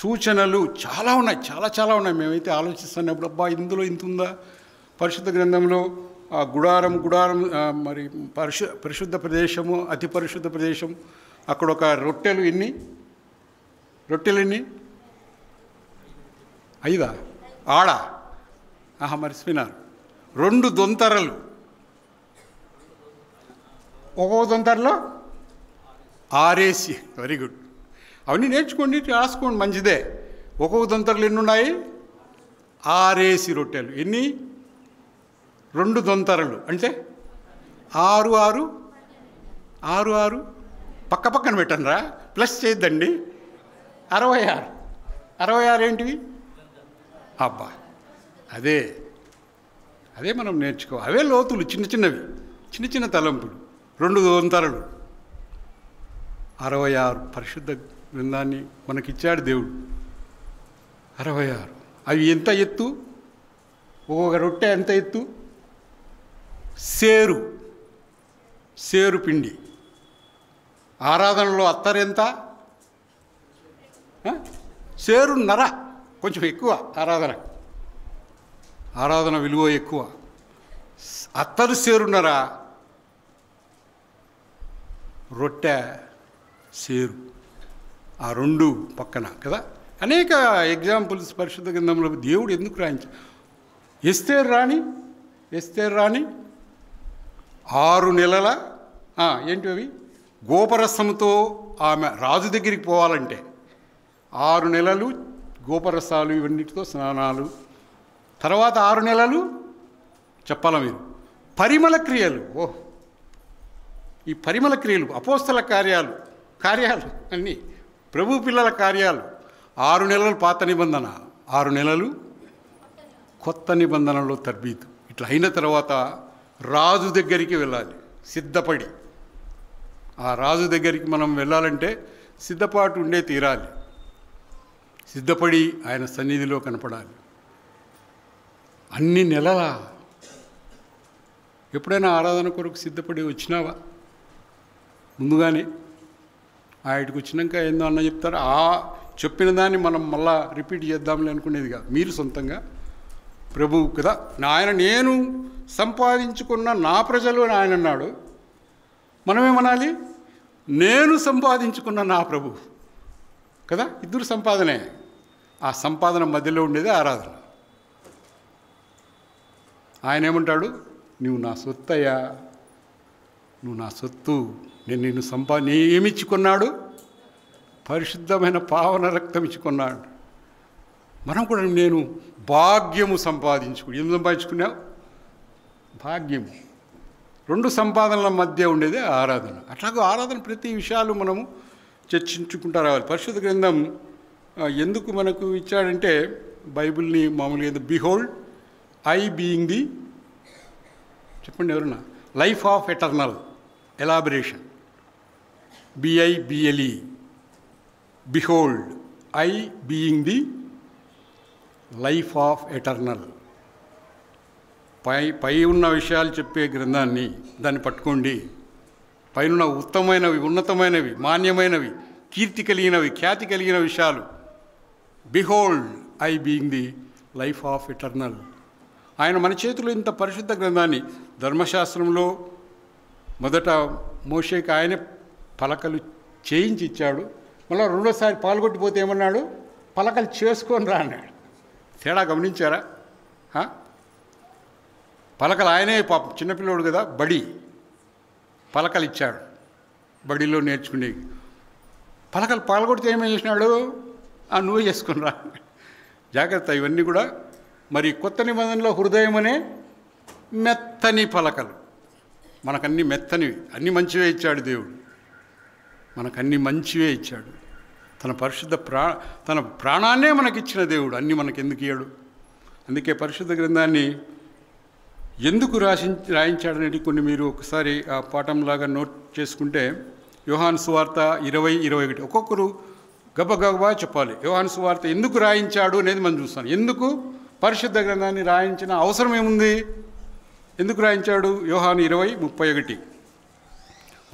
A: సూచనలు చాలా ఉన్నాయి, చాలా ఉన్నాయి. మేమైతే ఆలోచిస్తున్నప్పుడు అబ్బా ఇందులో ఇంత ఉందా? పరిశుద్ధ గ్రంథంలో గుడారం మరి పరిశుద్ధ ప్రదేశము, అతి పరిశుద్ధ ప్రదేశం, అక్కడ ఒక రొట్టెలు ఎన్ని 5 ఆడ మర్చిపోయినారు. 2 దొంతరలు, ఒక్కొక్క దొంతరలో 6 వెరీ గుడ్. అవన్నీ నేర్చుకోండి, రాసుకోండి, మంచిదే. ఒక్కొక్క దొంతరలు ఎన్ని ఉన్నాయి? 6 రొట్టెలు. ఎన్ని? 2 దొంతరలు అంటే 6 పక్కన పెట్టండిరా, ప్లస్ చేయొద్దండి. 66 ఏంటివి? అబ్బా, అదే అదే మనం నేర్చుకోవాలి. అవే లోతులు, చిన్న చిన్నవి, చిన్న చిన్న తలంపులు, 2 వంతరలు. 66 పరిశుద్ధ గ్రంథాన్ని మనకిచ్చాడు దేవుడు. 66 అవి ఎంత ఎత్తు, ఒక్కొక్క రొట్టె ఎంత ఎత్తు, సేరు పిండి. ఆరాధనలో అత్తరెంత, సేరున్నర, కొంచెం ఎక్కువ. ఆరాధన విలువ ఎక్కువ. అత్తరు సేరున్నర, రొట్టె సేరు. ఆ 2 పక్కన కదా. అనేక ఎగ్జాంపుల్స్ పరిశుద్ధ గ్రంథంలో దేవుడు ఎందుకు రాయించాడు. ఎస్తేరు రాణి 6 నెలల ఏంటి అవి, గోపరసంతో ఆమె రాజు దగ్గరికి పోవాలంటే 6 నెలలు గోపరసాలు ఇవన్నిటితో స్నానాలు, తర్వాత 6 నెలలు చెప్పాలా మీరు పరిమళ క్రియలు. ఈ పరిమళ క్రియలు అపోస్తల కార్యాలు అన్నీ ప్రభు పిల్లల కార్యాలు. 6 నెలలు పాత నిబంధన, 6 నెలలు కొత్త నిబంధనలో తర్బీతు. ఇట్లా అయిన తర్వాత రాజు దగ్గరికి వెళ్ళాలి సిద్ధపడి. ఆ రాజు దగ్గరికి మనం వెళ్ళాలంటే సిద్ధపాటు ఉండే తీరాలి. సిద్ధపడి ఆయన సన్నిధిలో కనపడాలి. అన్ని నెలల ఎప్పుడైనా ఆరాధన కొరకు సిద్ధపడి వచ్చినావా? ముందుగానే ఆయనకు వచ్చినాక ఏందో అన్న చెప్తారు, చెప్పిన దాన్ని మనం మళ్ళా రిపీట్ చేద్దాంలే అనుకునేది కాదు. మీరు సొంతంగా ప్రభువు కదా, నేను సంపాదించుకున్న నా ప్రజలు అని ఆయన అన్నాడు. మనమేమనాలి, నేను సంపాదించుకున్న నా ప్రభు కదా. ఇద్దరు సంపాదనే. ఆ సంపాదన మధ్యలో ఉండేది ఆరాధన. ఆయన ఏమంటాడు, నువ్వు నా సొత్తయ్యా, నువ్వు నా సొత్తు, నేను నిన్ను ఏమిచ్చుకున్నాడు, పరిశుద్ధమైన పావన రక్తం ఇచ్చుకున్నాడు. మనం కూడా నేను భాగ్యము సంపాదించుకుని. ఏం సంపాదించుకున్నావు? భాగ్యము. 2 సంపాదనల మధ్య ఉండేది ఆరాధన. అట్లాగే ఆరాధన ప్రతి విషయాలు మనము చర్చించుకుంటూ రావాలి. పరిశుద్ధ గ్రంథం ఎందుకు మనకు ఇచ్చాడంటే, బైబిల్ని మామూలుగా బిహోల్డ్ ఐ బీయింగ్ ది, చెప్పండి ఎవరన్నా, life of eternal, elaboration, BIBLE, behold I being the life of eternal. పై ఉన్న విషయాలు చెప్పే గ్రంథాన్ని దాన్ని పట్టుకోండి. పైన ఉత్తమైనవి, ఉన్నతమైనవి, మాన్యమైనవి, కీర్తి కలిగినవి, ఖ్యాతి కలిగిన విషయాలు. Behold I being the life of eternal. ఆయన మన చేతిలో ఇంత పరిశుద్ధ గ్రంథాన్ని, ధర్మశాస్త్రంలో మొదట మోషేకి ఆయనే పలకలు చేయించి ఇచ్చాడు. మళ్ళీ రెండోసారి పాల్గొట్టిపోతే ఏమన్నాడు, పలకలు చేసుకొని రా అన్నాడు. తేడా గమనించారా? పలకలు ఆయనే, పాపం చిన్నపిల్లోడు కదా, పలకలు ఇచ్చాడు బడిలో నేర్చుకునే. పలకలు పాల్గొడితే ఏమేం చేసినాడు, నువ్వే చేసుకుని రా. జాగ్రత్త, ఇవన్నీ కూడా. మరి కొత్త నిబంధనలో హృదయం అనే మెత్తని పలకలు. మనకన్నీ మెత్తనివి, అన్నీ మంచివే ఇచ్చాడు దేవుడు. మనకన్నీ మంచివే ఇచ్చాడు. తన ప్రాణాన్నే మనకిచ్చిన దేవుడు అన్నీ మనకెందుకు ఇయ్యాడు? అందుకే పరిశుద్ధ గ్రంథాన్ని ఎందుకు రాయించాడనేది కొన్ని మీరు ఒకసారి ఆ పాఠంలాగా నోట్ చేసుకుంటే, యోహాను సువార్త 20:21 ఒక్కొక్కరు గబగబా చెప్పాలి. యోహాను సువార్త ఎందుకు రాయించాడు అనేది మనం చూస్తాం. ఎందుకు పరిశుద్ధ గ్రంథాన్ని రాయించిన అవసరం ఏముంది? ఎందుకు రాయించాడు? యోహాను 20:31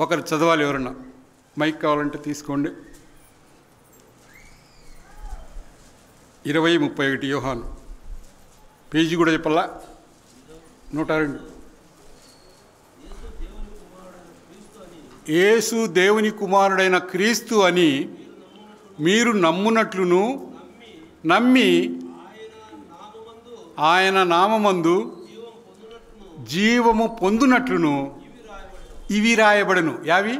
A: ఒకరు చదవాలి. ఎవరన్నా మైక్ కావాలంటే తీసుకోండి. 20:31 యోహాను. పేజీ కూడా చెప్పాలా? 102. యేసు దేవుని కుమారుడైన క్రీస్తు అని మీరు నమ్మునట్లును, నమ్మి ఆయన నామమందు జీవము పొందునట్లును ఇవి రాయబడను. యావి?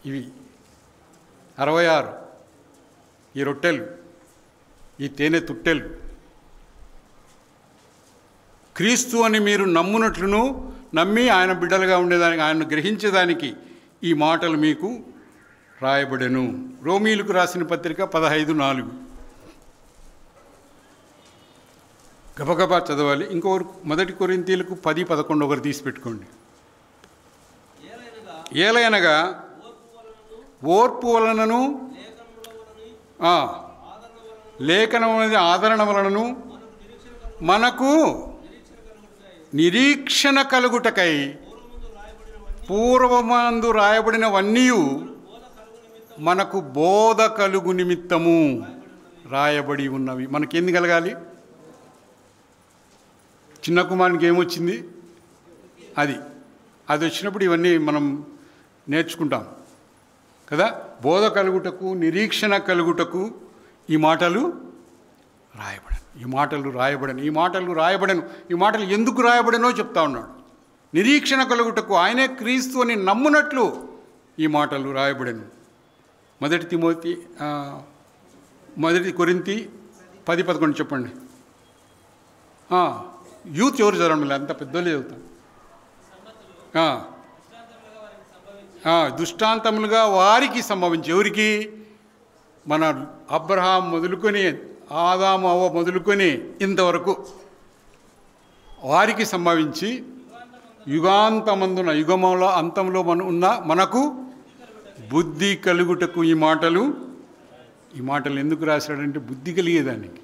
A: ఇవి 66 ఈ రొట్టెలు, ఈ తేనె తుట్టెలు. క్రీస్తు అని మీరు నమ్మునట్లును, నమ్మి ఆయన బిడ్డలుగా ఉండేదానికి, ఆయనను గ్రహించేదానికి ఈ మాటలు మీకు రాయబడెను. రోమీలకు రాసిన పత్రిక 15:4. గబగబా చదవాలి. ఇంకొకరు 1 కొరింథీయులకు 10:11 ఒకరు తీసి పెట్టుకోండి. ఏలయనగా ఓర్పు వలనను లేఖనం అనేది ఆదరణ వలనను మనకు నిరీక్షణ కలుగుటకై పూర్వమందు రాయబడినవన్నీ మనకు బోధ కలుగు నిమిత్తము రాయబడి ఉన్నవి. మనకేంది కలగాలి? చిన్న కుమారునికి ఏమొచ్చింది? అది వచ్చినప్పుడు ఇవన్నీ మనం నేర్చుకుంటాం కదా. బోధ కలుగుటకు, నిరీక్షణ కలుగుటకు ఈ మాటలు రాయబడను, ఈ మాటలు రాయబడను, ఈ మాటలు రాయబడను. ఈ మాటలు ఎందుకు రాయబడనో చెప్తా ఉన్నాడు. నిరీక్షణ కలుగుటకు, ఆయనే క్రీస్తు అని నమ్మునట్లు ఈ మాటలు రాయబడను. 1 కొరింథీ 10:11 చెప్పండి. యూత్ ఎవరు చదవండి, అంత పెద్దోళ్ళే చదువుతాం. దృష్టాంతములుగా వారికి సంభవించి, ఎవరికి? మన అబ్రహాం మొదలుకొని ఆదాము అవ్వ మొదలుకొని ఇంతవరకు వారికి సంభవించి యుగాంతమందున, యుగముల అంతంలో మనకు బుద్ధి కలుగుటకు ఈ మాటలు ఎందుకు రాశాడంటే బుద్ధి కలిగేదానికి.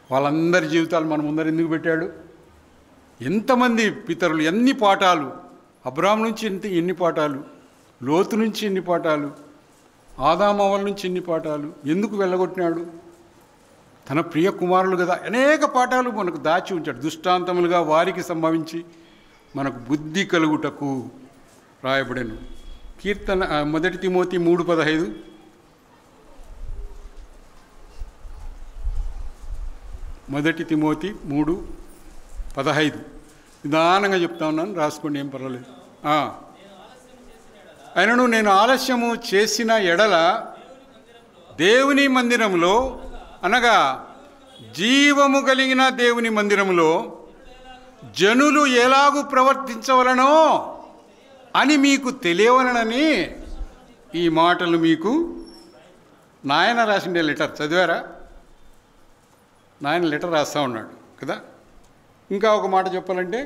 A: వాళ్ళందరి జీవితాలు మన ముందర ఎందుకు పెట్టాడు? ఎంతమంది పితరులు, ఎన్ని పాఠాలు, అబ్రాహాం నుంచి ఎన్ని పాఠాలు, లోతు నుంచి ఎన్ని పాఠాలు, ఆదామవ్వల నుంచి ఎన్ని పాఠాలు, ఎందుకు వెళ్ళగొట్టినాడు? తన ప్రియ కుమారులు కదా, అనేక పాఠాలు మనకు దాచి ఉంచాడు. దృష్టాంతములుగా వారికి సంభవించి మనకు బుద్ధి కలుగుటకు రాయబడెను. కీర్తన 1 తిమోతి 3:15. 1 తిమోతి 3:15 నిదానంగా చెప్తా ఉన్నాను, రాసుకోండి, ఏం పర్వాలేదు. అయినను నేను ఆలస్యము చేసిన ఎడల దేవుని మందిరములో, అనగా జీవము కలిగిన దేవుని మందిరములో జనులు ఎలాగూ ప్రవర్తించవలనో అని మీకు తెలియవలనని ఈ మాటలు మీకు నాయన రాసిండే లెటర్ చదివారా? నాయన లెటర్ రాస్తూ ఉన్నాడు కదా. ఇంకా ఒక మాట చెప్పాలంటే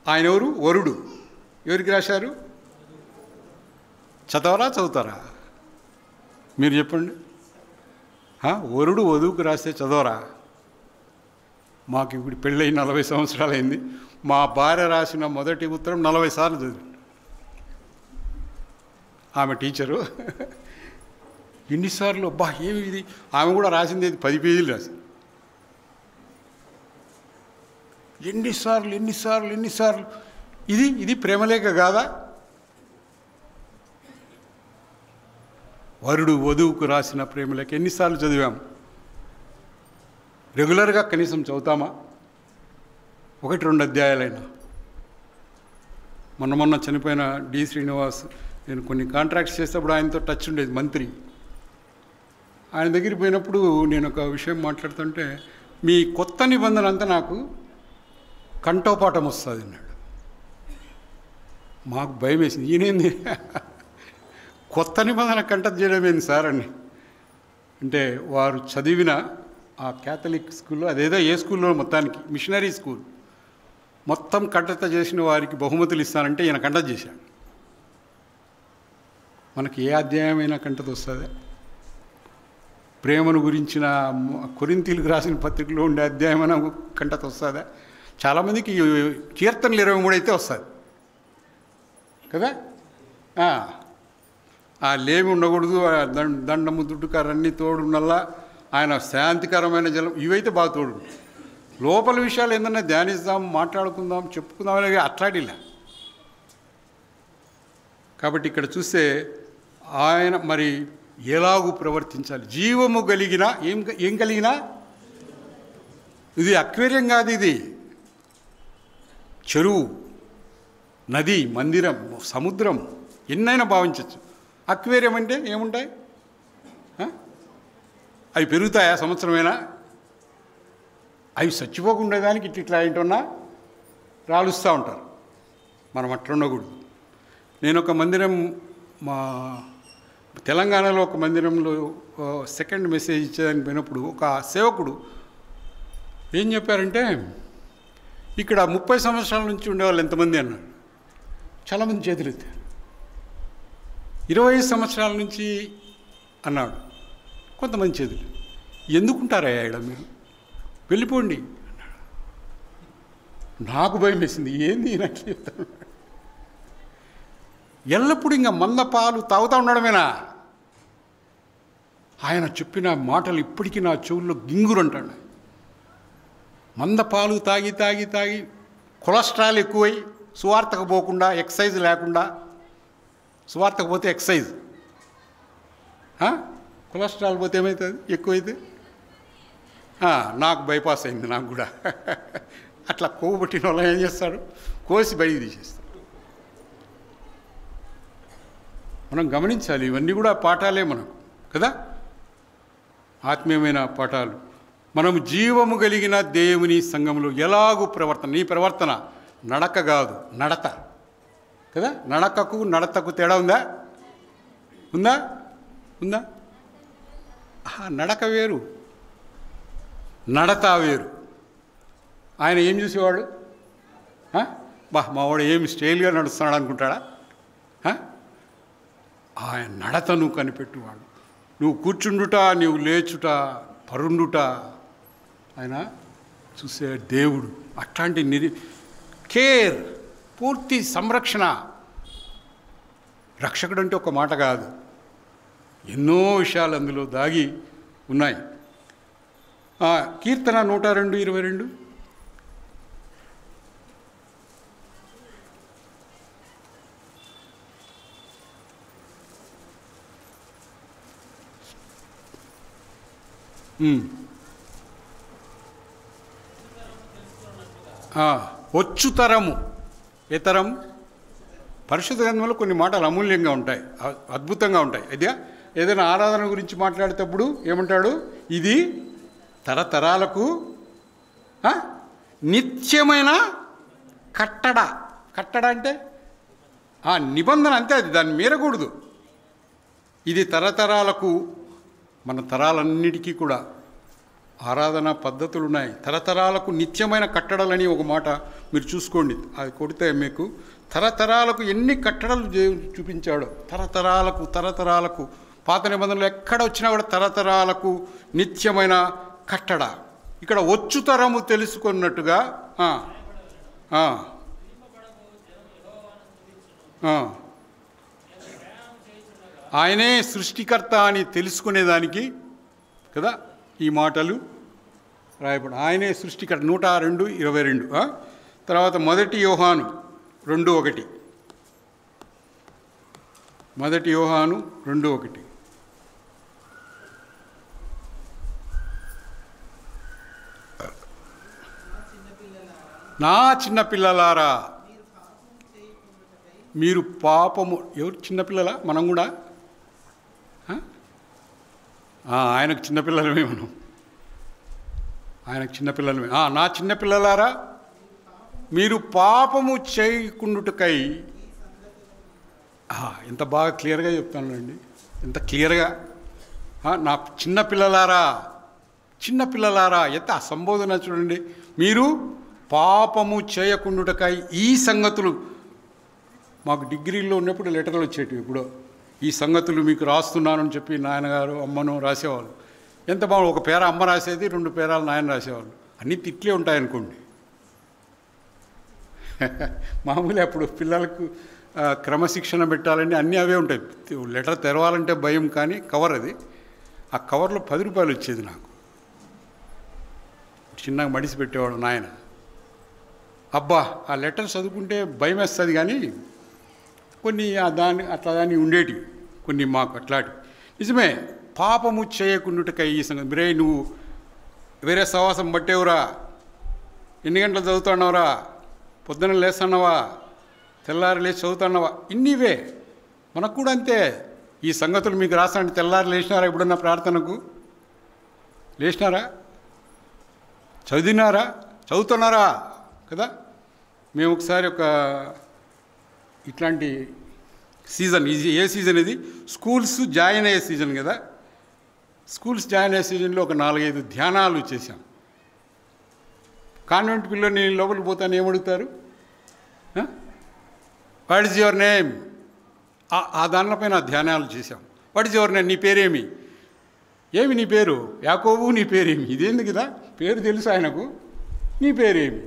A: ఆయన ఎవరు? వరుడు. ఎవరికి రాశారు? చదవరా? మీరు చెప్పండి. వరుడు వధువుకు రాస్తే చదవరా? మాకు ఇప్పుడు పెళ్ళై 40 సంవత్సరాలు అయింది. మా భార్య రాసిన మొదటి ఉత్తరం 40 సార్లు చదివి. ఆమె టీచరు. ఎన్నిసార్లు అబ్బా ఏమి ఇది! ఆమె కూడా రాసింది 10 పేజీలు రాసింది. ఎన్నిసార్లు ఇది ప్రేమలేఖ కాదా? వరుడు వధువుకు రాసిన ప్రేమలేఖ ఎన్నిసార్లు చదివాం? రెగ్యులర్గా కనీసం చదువుతామా? 1-2 అధ్యాయాలైనా. మొన్న చనిపోయిన డి శ్రీనివాస్, నేను కొన్ని కాంట్రాక్ట్స్ చేసేటప్పుడు ఆయనతో టచ్ ఉండేది, మంత్రి. ఆయన దగ్గరికి పోయినప్పుడు నేను ఒక విషయం మాట్లాడుతుంటే, మీ కొత్త నిబంధన అంతా నాకు కంఠోపాఠం వస్తుంది అన్నాడు. మాకు భయం వేసింది, ఈయనేంది కొత్త నిబంధన కంఠం చేయడం ఏంది సార్ అని. అంటే వారు చదివిన ఆ క్యాథలిక్ స్కూల్లో, అదేదో ఏ స్కూల్లో మొత్తానికి మిషనరీ స్కూల్, మొత్తం కంఠత చేసిన వారికి బహుమతులు ఇస్తానంటే ఈయన కంఠత చేశాడు. మనకి ఏ అధ్యాయమైనా కంఠత వస్తుంది? ప్రేమను గురించిన కొరింథీయులకు రాసిన పత్రికలో ఉండే అధ్యాయమైనా కంఠత వస్తుందా? చాలామందికి కీర్తనలు 23 అయితే వస్తుంది కదా. ఆ లేమి ఉండకూడదు, దండము దుడ్డుకారన్నీ తోడున్నల్లా, ఆయన శాంతికరమైన జలం, ఇవైతే బాగా తోడు. లోపల విషయాలు ఏంటన్నా ధ్యానిస్తాం, మాట్లాడుకుందాం, చెప్పుకుందాం అనేది అట్లాడిలా. కాబట్టి ఇక్కడ చూస్తే ఆయన మరి ఎలాగూ ప్రవర్తించాలి? జీవము కలిగిన, ఏం కలిగిన, ఇది అక్వేరియం కాదు, ఇది చెరువు, నది, మందిరం, సముద్రం, ఎన్నైనా భావించవచ్చు. అక్వేరియం అంటే ఏముంటాయి? అవి పెరుగుతాయా సంవత్సరమైనా? అవి చచ్చిపోకుండా దానికి ఇట్లా ఏంటన్నా రాలుస్తూ ఉంటారు. మనం అట్లా ఉండకూడదు. నేను ఒక మందిరం, మా తెలంగాణలో ఒక మందిరంలో సెకండ్ మెసేజ్ ఇచ్చేదానికి పోయినప్పుడు ఒక సేవకుడు ఏం చెప్పారంటే ఇక్కడ 30 సంవత్సరాల నుంచి ఉండేవాళ్ళు ఎంతమంది అన్నారు. చాలామంది చేతులు ఎత్తారు. 20 సంవత్సరాల నుంచి అన్నాడు, కొంతమంది చేతులు. ఎందుకుంటారయ్యా ఇక్కడ మీరు, వెళ్ళిపోండి అన్నాడు. నాకు భయం వేసింది, ఏంది నాకు చెప్తాను. ఎల్లప్పుడూ ఇంకా మంద పాలు తాగుతూ ఉండడమేనా? ఆయన చెప్పిన మాటలు ఇప్పటికీ నా చెవుల్లో గింగురు అంటాడు. మంద పాలు తాగి తాగి తాగి కొలెస్ట్రాల్ ఎక్కువై సువార్తకు పోకుండా, ఎక్సైజ్ లేకుండా, సువార్తకు పోతే ఎక్సైజ్, కొలెస్ట్రాల్ పోతే ఏమవుతుంది, ఎక్కువైతే. నాకు బైపాస్ అయింది, నాకు కూడా. అట్లా కొవ్వు పట్టిన వాళ్ళు ఏం చేస్తారు, కోసి బయటికి తీసేస్తారు. మనం గమనించాలి, ఇవన్నీ కూడా పాఠాలే మనకు కదా, ఆత్మీయమైన పాఠాలు. మనము జీవము కలిగిన దేవుని సంఘంలో ఎలాగూ ప్రవర్తన, నీ ప్రవర్తన నడక కాదు, నడత కదా. నడకకు నడతకు తేడా ఉందా? ఉందా? ఉందా? నడక వేరు, నడత వేరు. ఆయన ఏం చూసేవాడు? మావాడు ఏమి స్టైల్గా నడుస్తున్నాడు అనుకుంటాడా? ఆయన నడతను కనిపెట్టువాడు. నువ్వు కూర్చుండుట, నువ్వు లేచుట, పరుండుట ఆయన చూసే దేవుడు. అట్లాంటి కేర్, పూర్తి సంరక్షణ. రక్షకుడు అంటే ఒక మాట కాదు, ఎన్నో విషయాలు అందులో దాగి ఉన్నాయి. కీర్తన 102:22. వచ్చు తరము. ఏ తరం? పరిశుద్ధ గ్రంథంలో కొన్ని మాటలు అమూల్యంగా ఉంటాయి, అద్భుతంగా ఉంటాయి. అయితే ఏదైనా ఆరాధన గురించి మాట్లాడేటప్పుడు ఏమంటాడు? ఇది తరతరాలకు నిత్యమైన కట్టడ. కట్టడ అంటే నిబంధన, అంతే, అది దాన్ని మీరకూడదు. ఇది తరతరాలకు, మన తరాలన్నిటికీ కూడా ఆరాధన పద్ధతులు ఉన్నాయి. తరతరాలకు నిత్యమైన కట్టడలని ఒక మాట మీరు చూసుకోండి, అది కొడితే మీకు తరతరాలకు ఎన్ని కట్టడలు చూపించాడో. తరతరాలకు తరతరాలకు, పాత నిబంధనలు ఎక్కడ వచ్చినా కూడా తరతరాలకు నిత్యమైన కట్టడ. ఇక్కడ వచ్చు తరము తెలుసుకున్నట్టుగా ఆయనే సృష్టికర్త అని తెలుసుకునేదానికి కదా ఈ మాటలు రాయబడి. ఆయనే సృష్టికర్త. 102:22. తర్వాత 1 యోహాను 2:1. 1 యోహాను 2:1. నా చిన్న పిల్లలారా, మీరు పాపము. ఎవరు చిన్నపిల్లలా? మనం కూడా ఆయనకు చిన్నపిల్లలమే, మనం ఆయనకు చిన్నపిల్లలమే. నా చిన్నపిల్లలారా, మీరు పాపము చేయకుండుటకై. ఎంత బాగా క్లియర్గా చెప్తానండి, ఎంత క్లియర్గా. నా చిన్నపిల్లలారా, చిన్నపిల్లలారా, ఎంత సంబోధన చూడండి. మీరు పాపము చేయకుండుటకై ఈ సంగతులు. మాకు డిగ్రీలో ఉన్నప్పుడు లెటర్లు వచ్చేటివి. ఇప్పుడు ఈ సంగతులు మీకు రాస్తున్నానని చెప్పి నాయనగారు అమ్మను రాసేవాళ్ళు. ఎంత బాగుంది. ఒక పేర అమ్మ రాసేది, 2 పేరాలు నాయన రాసేవాళ్ళు. అన్నీ తిట్లే ఉంటాయనుకోండి. మామూలు అప్పుడు పిల్లలకు క్రమశిక్షణ పెట్టాలని అన్నీ అవే ఉంటాయి. లెటర్ తెరవాలంటే భయం, కానీ కవర్ అది. ఆ కవర్లో 10 రూపాయలు వచ్చేది నాకు. చిన్నగా మడిసి పెట్టేవాడు నాయన. అబ్బా, ఆ లెటర్ చదువుకుంటే భయం వేస్తుంది, కానీ కొన్ని దాన్ని ఉండేటివి కొన్ని మాకు అట్లాంటివి. నిజమే, పాపము చేయకుండుటకై ఈ సంగతి. మీరే నువ్వు వేరే సహవాసం పట్టేవురా, ఎన్ని గంటలు చదువుతున్నావురా, పొద్దున లేస్తున్నావా, తెల్లారి లేచి చదువుతున్నావా, ఇన్నివే. మనకు కూడా అంతే. ఈ సంగతులు మీకు రాసాను. తెల్లారి లేచినారా? ఎప్పుడన్నా ప్రార్థనకు లేచినారా? చదివినారా? చదువుతున్నారా? కదా. మేము ఒకసారి ఒక ఇట్లాంటి సీజన్, ఇది ఏ సీజన్ ఇది? స్కూల్స్ జాయిన్ అయ్యే సీజన్ కదా. స్కూల్స్ జాయిన్ అయ్యే సీజన్లో ఒక 4-5 ధ్యానాలు చేశాం. కాన్వెంట్ పిల్లల్ని లోపలికి పోతాను ఏమడుగుతారు? What is your name? ఆ దానిపైన ధ్యానాలు చేశాం. What is your name? నీ పేరేమి? ఏమి నీ పేరు? యాకోబు. నీ పేరేమి? ఇదేంది కదా, పేరు తెలుసు ఆయనకు. నీ పేరేమి?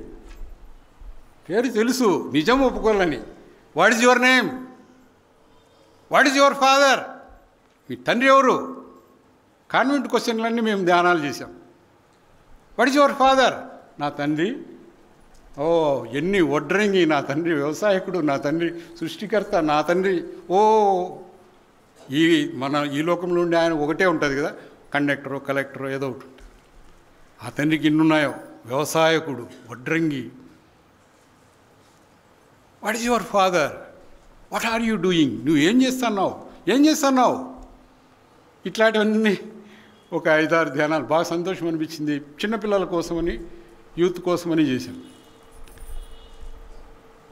A: పేరు తెలుసు, నిజం ఒప్పుకోవాలని. What is your name? What is your father? మీ తండ్రి ఎవరు? కాన్వెంట్ క్వశ్చన్లన్నీ మేము ధ్యానాలు చేశాం. What is your father? నా తండ్రి. ఓ ఎన్ని వడ్రంగి! నా తండ్రి వ్యవసాయకుడు, నా తండ్రి సృష్టికర్త, నా తండ్రి. ఓ ఈ లోకంలో ఉండే ఆయన ఒకటే ఉంటుంది కదా, కండక్టరో కలెక్టరో ఏదో ఒకటి ఉంటుంది. ఆ తండ్రికి ఇన్నున్నాయో, వ్యవసాయకుడు, వడ్రంగి. What is your father? What are you doing? నువ్వు ఏం చేస్తున్నావు? ఇట్లాంటివన్నీ ఒక 5-6 ధ్యానాలు. బాగా సంతోషం అనిపించింది. చిన్నపిల్లల కోసమని, యూత్ కోసమని చేశాం.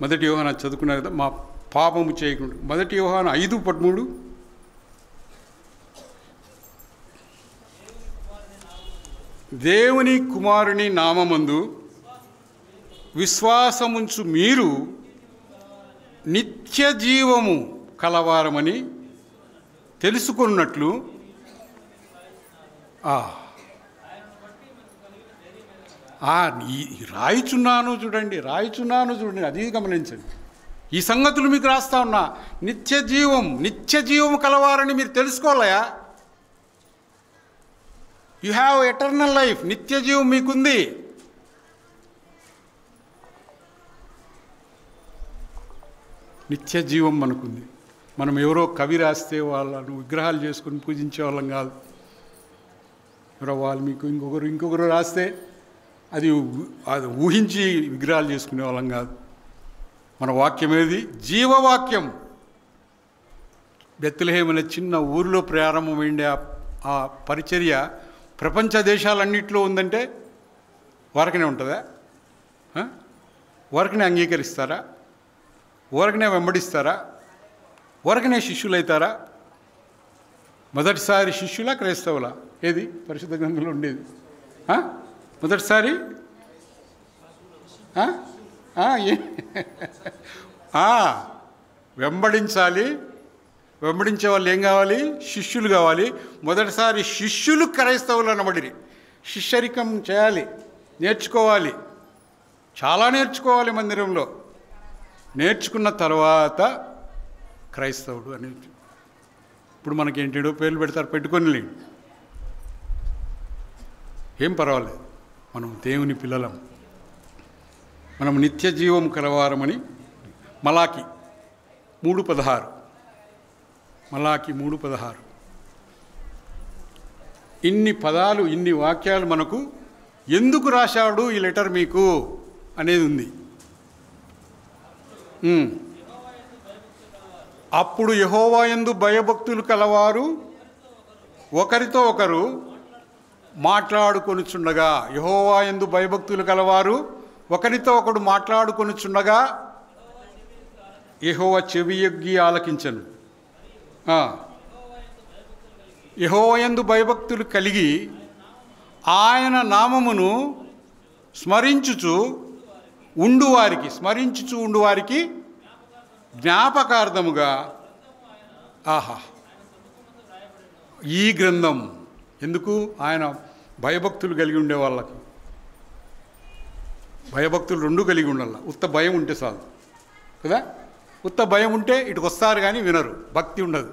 A: మొదటి యోహాను చదువుకున్నారు కదా, మా పాపము చేయకుండా. మొదటి యోహాను 5:13. దేవుని కుమారుని నామమందు విశ్వాసముంచు మీరు నిత్య జీవము కలవారమని తెలుసుకున్నట్లు. రాయిచున్నాను చూడండి, అది గమనించండి. ఈ సంగతులు మీకు రాస్తా ఉన్నా. నిత్య జీవం కలవారని మీరు తెలుసుకోవాలయా. You have eternal life. నిత్య జీవం మీకుంది. నిత్య జీవం మనకుంది. మనం ఎవరో కవి రాస్తే వాళ్ళను విగ్రహాలు చేసుకుని పూజించే వాళ్ళం కాదు. ఎవరో వాళ్ళు మీకు ఇంకొకరు రాస్తే అది ఊహించి విగ్రహాలు చేసుకునే వాళ్ళం కాదు. మన వాక్యం ఏది? జీవవాక్యం. బెత్లెహేమ్ అనే చిన్న ఊరిలో ప్రారంభమైండే ఆ పరిచర్య ప్రపంచ దేశాలన్నింటిలో ఉందంటే వరకనే ఉంటుందా? వరకనే అంగీకరిస్తారా? వరకనే వెంబడిస్తారా? వరకనే శిష్యులైతారా? మొదటిసారి శిష్యులా క్రైస్తవులా? ఏది పరిశుద్ధ గ్రంథంలో ఉండేది? మొదటిసారి వెంబడించాలి. వెంబడించే వాళ్ళు ఏం కావాలి? శిష్యులు కావాలి. మొదటిసారి శిష్యులు క్రైస్తవులు అనబడిరి. శిష్యరికం చేయాలి, నేర్చుకోవాలి, చాలా నేర్చుకోవాలి. మందిరంలో నేర్చుకున్న తర్వాత క్రైస్తవుడు అని. ఇప్పుడు మనకేంటిడో పేర్లు పెడతారు, పెట్టుకొని ఏం పర్వాలేదు. మనం దేవుని పిల్లలం. మనం నిత్య జీవం కలవారమని మలాకి 3:16 ఇన్ని పదాలు, ఇన్ని వాక్యాలు మనకు ఎందుకు రాశాడు ఈ లెటర్ మీకు అనేది ఉంది. అప్పుడు యెహోవా యందు భయభక్తులు కలవారు ఒకరితో ఒకరు మాట్లాడుకొనుచుండగా. యెహోవా యందు భయభక్తులు కలవారు ఒకరితో ఒకడు మాట్లాడుకొనుచుండగా యెహోవా చెవియొగ్గి ఆలకించను. యెహోవా యందు భయభక్తులు కలిగి ఆయన నామమును స్మరించుచు ఉండువారికి జ్ఞాపకార్థముగా. ఈ గ్రంథం ఎందుకు? ఆయన భయభక్తులు కలిగి ఉండే వాళ్ళకి. భయభక్తులు 2 కలిగి ఉండాల. ఉత్త భయం ఉంటే చాలు కదా. ఉత్త భయం ఉంటే ఇటుకు వస్తారు కానీ వినరు. భక్తి ఉండదు.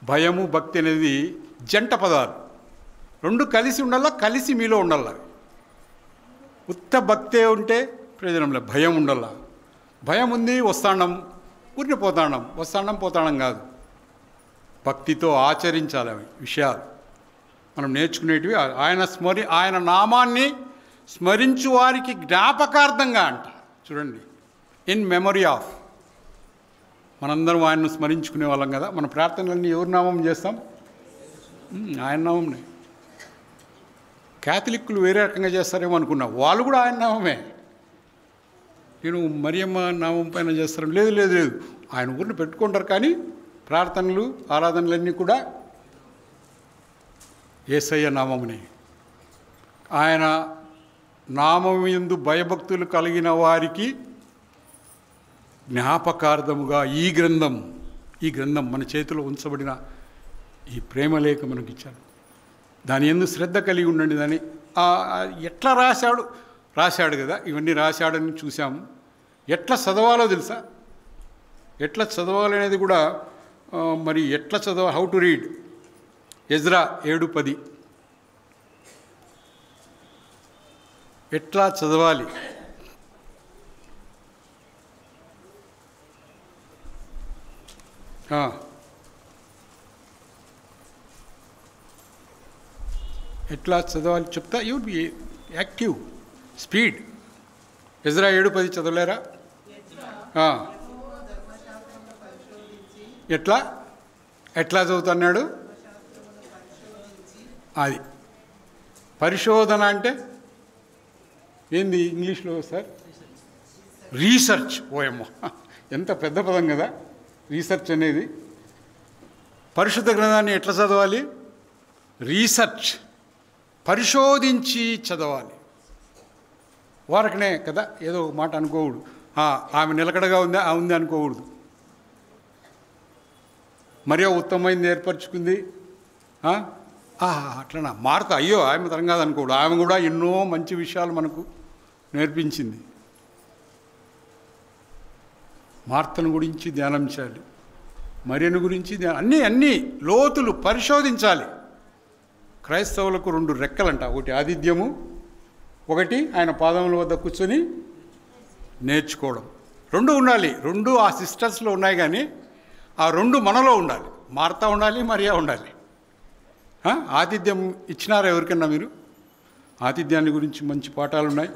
A: భయము భక్తి అనేది జంట పదాలు. 2 కలిసి ఉండాల, కలిసి మీలో ఉండాల. ఉత్త భక్తే ఉంటే ప్రయోజనం లేదు. భయం ఉండాల. భయం ఉంది, వస్తాండం, ఊరిని పోతాండం కాదు. భక్తితో ఆచరించాలి అవి విషయాలు. మనం నేర్చుకునేటివి. ఆయన నామాన్ని స్మరించు వారికి జ్ఞాపకార్థంగా అంట. చూడండి, ఇన్ మెమరీ ఆఫ్. మనందరం ఆయన్ను స్మరించుకునే వాళ్ళం కదా. మన ప్రార్థనలన్నీ ఎవరి నామం చేస్తాం? ఆయన నామంనే. క్యాథలిక్కులు వేరే రకంగా చేస్తారేమో అనుకున్నా. వాళ్ళు కూడా ఆయన నామమే. నేను మరియమ్మ నామం పైన చేస్తాను. లేదు, ఆయన ఊరిని పెట్టుకుంటారు. కానీ ప్రార్థనలు, ఆరాధనలన్నీ కూడా యేసయ్య నామమునే. ఆయన నామముయందు భయభక్తులు కలిగిన వారికి జ్ఞాపకార్థముగా ఈ గ్రంథం మన చేతిలో ఉంచబడిన ఈ ప్రేమలేఖ మనకి ఇచ్చాడు. దాని యందు శ్రద్ధ కలిగి ఉండండి. దాన్ని ఎట్లా రాశాడు కదా, ఇవన్నీ రాశాడని చూసాము. ఎట్లా చదవాలో తెలుసా? ఎట్లా చదవాలనేది కూడా మరి ఎట్లా చదవాలి, హౌ టు రీడ్. ఎజ్రా 7:10 ఎట్లా చదవాలి? ఎట్లా చదవాలి చెప్తా. You be active, speed. Ezra 7:10 చదవలేరా? ఎట్లా చదువుతున్నాడు? అది పరిశోధన అంటే ఏంది ఇంగ్లీష్లో సార్? రీసెర్చ్. ఓయమ్మ, ఎంత పెద్ద పదం కదా రీసెర్చ్ అనేది. పరిశుద్ధ గ్రంథాన్ని ఎట్లా చదవాలి? రీసెర్చ్, పరిశోధించి చదవాలి. వారకనే కదా ఏదో ఒక మాట అనుకోకూడదు. ఆమె నిలకడగా ఉందా ఉంది అనుకోకూడదు. మరీ ఉత్తమమైంది ఏర్పరచుకుంది అట్లనా మార్త, అయ్యో ఆమె తరం కాదు అనుకోకూడదు. ఆమె కూడా ఎన్నో మంచి విషయాలు మనకు నేర్పించింది. మార్తను గురించి ధ్యానించాలి, మరియను గురించి అన్నీ లోతులు పరిశోధించాలి. క్రైస్తవులకు 2 రెక్కలంట. ఒకటి ఆతిథ్యము, ఒకటి ఆయన పాదముల వద్ద కూర్చొని నేర్చుకోవడం. 2 ఉండాలి. 2 ఆ సిస్టర్స్లో ఉన్నాయి, కానీ ఆ 2 మనలో ఉండాలి. మార్తా ఉండాలి, మరియా ఉండాలి. ఆతిథ్యం ఇచ్చినారా ఎవరికన్నా మీరు? ఆతిథ్యాన్ని గురించి మంచి పాఠాలు ఉన్నాయి.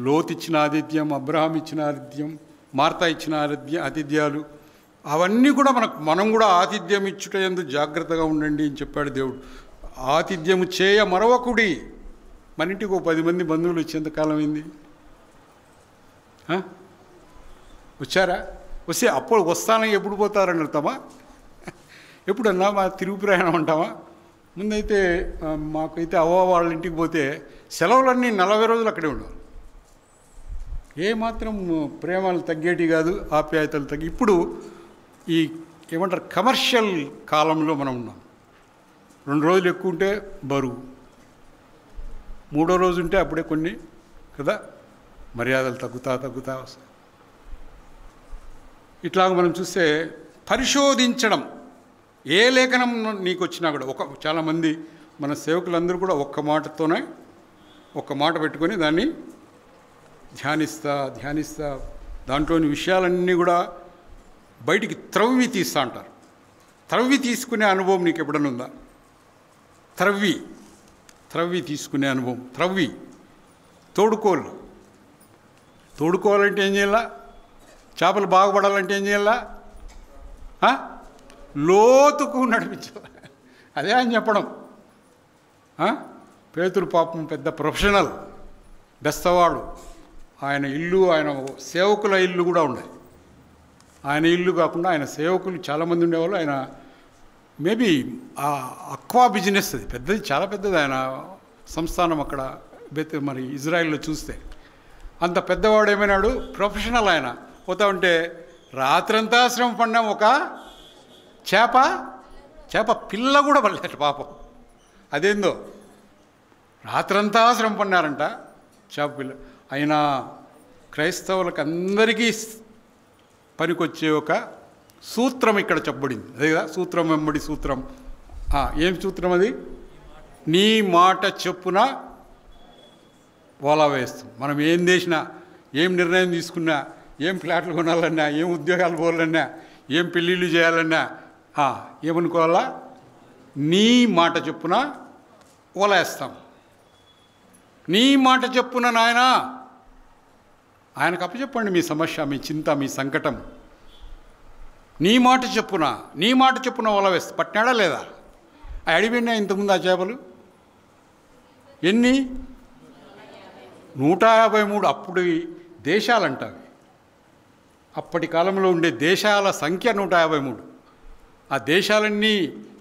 A: లోతు ఇచ్చిన ఆతిథ్యం, అబ్రహాం ఇచ్చిన ఆతిథ్యం, మార్తా ఇచ్చిన ఆతిథ్యాలు, అవన్నీ కూడా మనం కూడా ఆతిథ్యం ఇచ్చుట యందు జాగ్రత్తగా ఉండండి అని చెప్పాడు దేవుడు. ఆతిథ్యము చేయ మరొకడి. మన ఇంటికి 10 మంది బంధువులు వచ్చేంతకాలం అయింది. వచ్చారా? వస్తే అప్పుడు వస్తానని ఎప్పుడు పోతారని వెళ్తామా? ఎప్పుడన్నా మా తిరుగు ప్రయాణం అంటామా? ముందైతే మాకైతే వాళ్ళ ఇంటికి పోతే సెలవులన్నీ 40 రోజులు అక్కడే ఉండవు. ఏమాత్రం ప్రేమలు తగ్గేటి కాదు, ఆప్యాయతలు తగ్గి. ఇప్పుడు ఈ ఏమంటారు కమర్షియల్ కాలంలో మనం ఉన్నాం. 2 రోజులు ఎక్కువ ఉంటే బరువు, 3వ రోజు ఉంటే అప్పుడే కొన్ని కదా మర్యాదలు తగ్గుతా వస్తాయి. ఇట్లాగ మనం చూస్తే పరిశోధించడం. ఏ లేఖనం నీకు వచ్చినా కూడా చాలామంది మన సేవకులందరూ కూడా ఒక్క మాట పెట్టుకొని దాన్ని ధ్యానిస్తా దాంట్లోని విషయాలన్నీ కూడా బయటికి త్రవ్వి తీస్తా అంటారు. త్రవ్వి తీసుకునే అనుభవం నీకు ఎప్పుడన్నా ఉందా? త్రవ్వి తీసుకునే అనుభవం. తోడుకోవాలంటే ఏం చేయాలా? చేపలు బాగుపడాలంటే ఏం చేయాలా? లోతుకు నడిపించాలి. అదే ఆయన చెప్పడం. పేతురు పాపం పెద్ద ప్రొఫెషనల్, బెస్తవాడు. ఆయన ఇల్లు, ఆయన సేవకుల ఇల్లు కూడా ఉన్నాయి. ఆయన ఇల్లు కాకుండా ఆయన సేవకులు చాలామంది ఉండేవాళ్ళు. ఆయన మేబీ ఆ అక్వా బిజినెస్, అది పెద్దది, చాలా పెద్దది ఆయన సంస్థానం అక్కడ మరి ఇజ్రాయిల్లో చూస్తే. అంత పెద్దవాడు ఏమైనాడు, ప్రొఫెషనల్. ఆయన పోతా ఉంటే రాత్రంతా శ్రమ పడినాం. ఒక చేప పిల్ల కూడా పడలేదు పాపం. అదేందో రాత్రంతా శ్రమ పడినారంట చేప పిల్ల. అయినా క్రైస్తవులకు అందరికీ పనికొచ్చే ఒక సూత్రం ఇక్కడ చెప్పబడింది. అదే కదా సూత్రం వెంబడి సూత్రం. ఏం సూత్రం అది? నీ మాట చెప్పున వల వేస్తాం. మనం ఏం చేసినా, ఏం నిర్ణయం తీసుకున్నా, ఏం ఫ్లాట్లు కొనాలన్నా, ఏం ఉద్యోగాలు పోవాలన్నా, ఏం పెళ్ళిళ్ళు చేయాలన్నా ఏమనుకోవాలా? నీ మాట చెప్పున వల వేస్తాం. నీ మాట చెప్పున నాయనా, ఆయనకు అప్పచెప్పండి మీ సమస్య, మీ చింత, మీ సంకటం. నీ మాట చెప్పున వల వేస్తా. పట్టినాడా లేదా? అడిగిపోయినా ఇంతకుముందు ఆ చేపలు ఎన్ని? 153. అప్పుడు దేశాలంటావి. అప్పటి కాలంలో ఉండే దేశాల సంఖ్య 153. ఆ దేశాలన్నీ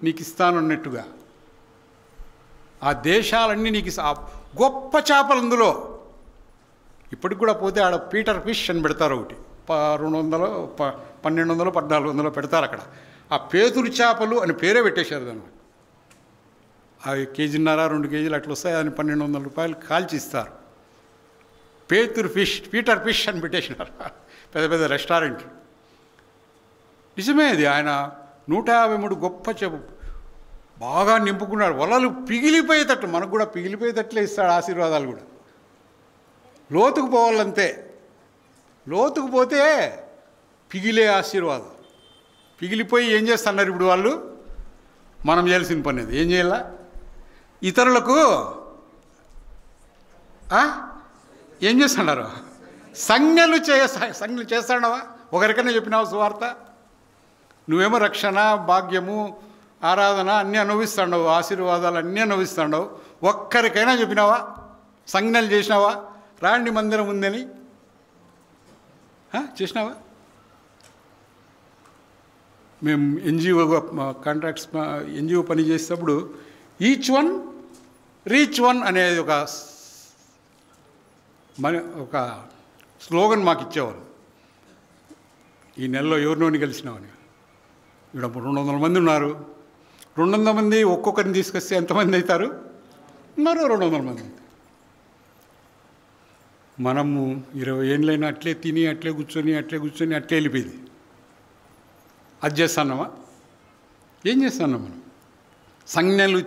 A: నీకు ఇస్తానన్నట్టుగా, ఆ దేశాలన్నీ నీకు గొప్ప చేపలు అందులో ఇప్పటికి కూడా పోతే ఆడ పీటర్ ఫిష్ అని పెడతారు ఒకటి 200 1200 1400 పెడతారు అక్కడ. ఆ పేతురు చేపలు అని పేరే పెట్టేశారు దాన్ని. అవి 1.5 2 కేజీలు అట్లా వస్తాయి. అని 1200 రూపాయలు కాల్చి ఇస్తారు. పీటర్ ఫిష్ అని పెట్టేసినారు పెద్ద పెద్ద రెస్టారెంట్. నిజమే అది. ఆయన 153 గొప్ప చేప బాగా నింపుకున్నాడు. వలలు పిగిలిపోయేటట్లు, మనకు కూడా పిగిలిపోయేటట్లే ఇస్తాడు ఆశీర్వాదాలు కూడా. లోతుకు పోవాలంతే. లోతుకు పోతే పిగిలే ఆశీర్వాదం. పిగిలిపోయి ఏం చేస్తున్నారు ఇప్పుడు వాళ్ళు? మనం చేయాల్సిన పని అది. ఏం చేయాల? ఇతరులకు ఏం చేస్తున్నారు? సంజ్ఞలు చేస్తాడవా? ఒకరికైనా చెప్పినావు సువార్త? నువ్వేమో రక్షణ, భాగ్యము, ఆరాధన అన్నీ అనుభవిస్తాండవు, ఆశీర్వాదాలు అన్నీ అనుభవిస్తాండవు. ఒక్కరికైనా చెప్పినావా? సంజ్ఞలు చేసినావా? రాండి మందిరం ఉందని చేసినావా? మేము ఎన్జిఓ కాంట్రాక్ట్స్ ఎన్జిఓ పని చేసేటప్పుడు ఈచ్ వన్ రీచ్ వన్ అనేది ఒక స్లోగన్ మాకు ఇచ్చేవారు. ఈ నెలలో ఎవరినోని కలిసినామని. ఇక్కడ 200 మంది ఉన్నారు. 200 మంది ఒక్కొక్కరిని తీసుకొస్తే ఎంతమంది అవుతారు? మరో 200 మంది. మనము 20 ఏళ్ళైనా అట్లే తిని అట్లే కూర్చొని అట్లే వెళ్ళిపోయింది. అది చేస్తున్నామా? ఏం చేస్తున్నాం మనం? సంజ్ఞలు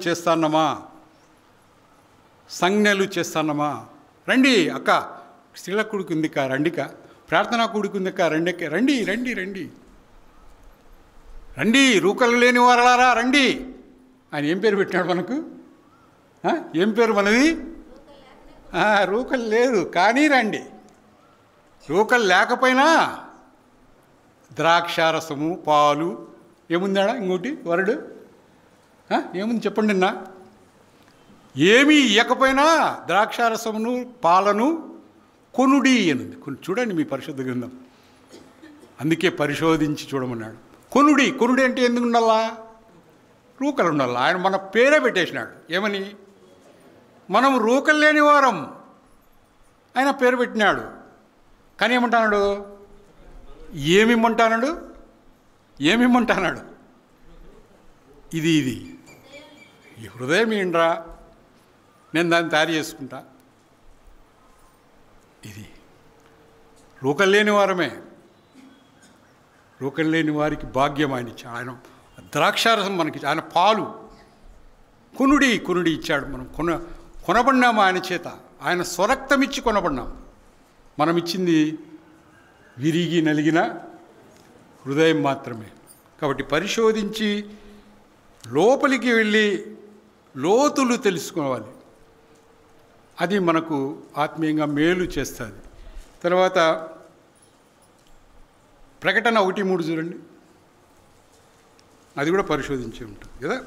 A: చేస్తున్నామా? రండి అక్క, స్త్రీల కూడికి ఉంది కా, రండిక. ప్రార్థనా కూడికి ఉంది కా, రండి. రూకలు లేని వారలారా రండి. ఆయన ఏం పేరు పెట్టినాడు మనకు? ఏం పేరు మనది? రూకలు లేదు కానీ రండి. రూకలు లేకపోయినా ద్రాక్షారసము, పాలు, ఏముందాడా ఇంకోటి వరడు ఏముంది చెప్పండి. ఏమీ ఇవ్వకపోయినా ద్రాక్షారసమును పాలను కొనుడి అనుంది. చూడండి మీ పరిశుద్ధ గ్రంథం. అందుకే పరిశోధించి చూడమన్నాడు. కొనుడి అంటే ఎందుకు ఉండాలా? రూకలు ఉండాలా. ఆయన మన పేరే పెట్టేసినాడు. ఏమని? మనం రూకలు లేని వారం ఆయన పేరు పెట్టినాడు. కానీ ఏమంటున్నాడు? ఏమిమ్మంటున్నాడు? ఇది ఈ హృదయం ఏంట్రా, నేను దాన్ని తయారు చేసుకుంటా. ఇది రూకలు లేని వారమే. రూకలు లేని వారికి భాగ్యం ఆయన ఇచ్చాడు. ఆయన ద్రాక్షారసం మనకి, ఆయన పాలు కొనుడి ఇచ్చాడు. మనం కొనబడినాము ఆయన చేత. ఆయన స్వరక్తం ఇచ్చి కొనబడినాం. మనం ఇచ్చింది విరిగి నలిగిన హృదయం మాత్రమే. కాబట్టి పరిశోధించి లోపలికి వెళ్ళి లోతులు తెలుసుకోవాలి. అది మనకు ఆత్మీయంగా మేలు చేస్తుంది. తర్వాత ప్రకటన 1:3 చూడండి. అది కూడా పరిశోధించి ఉంటుంది కదా.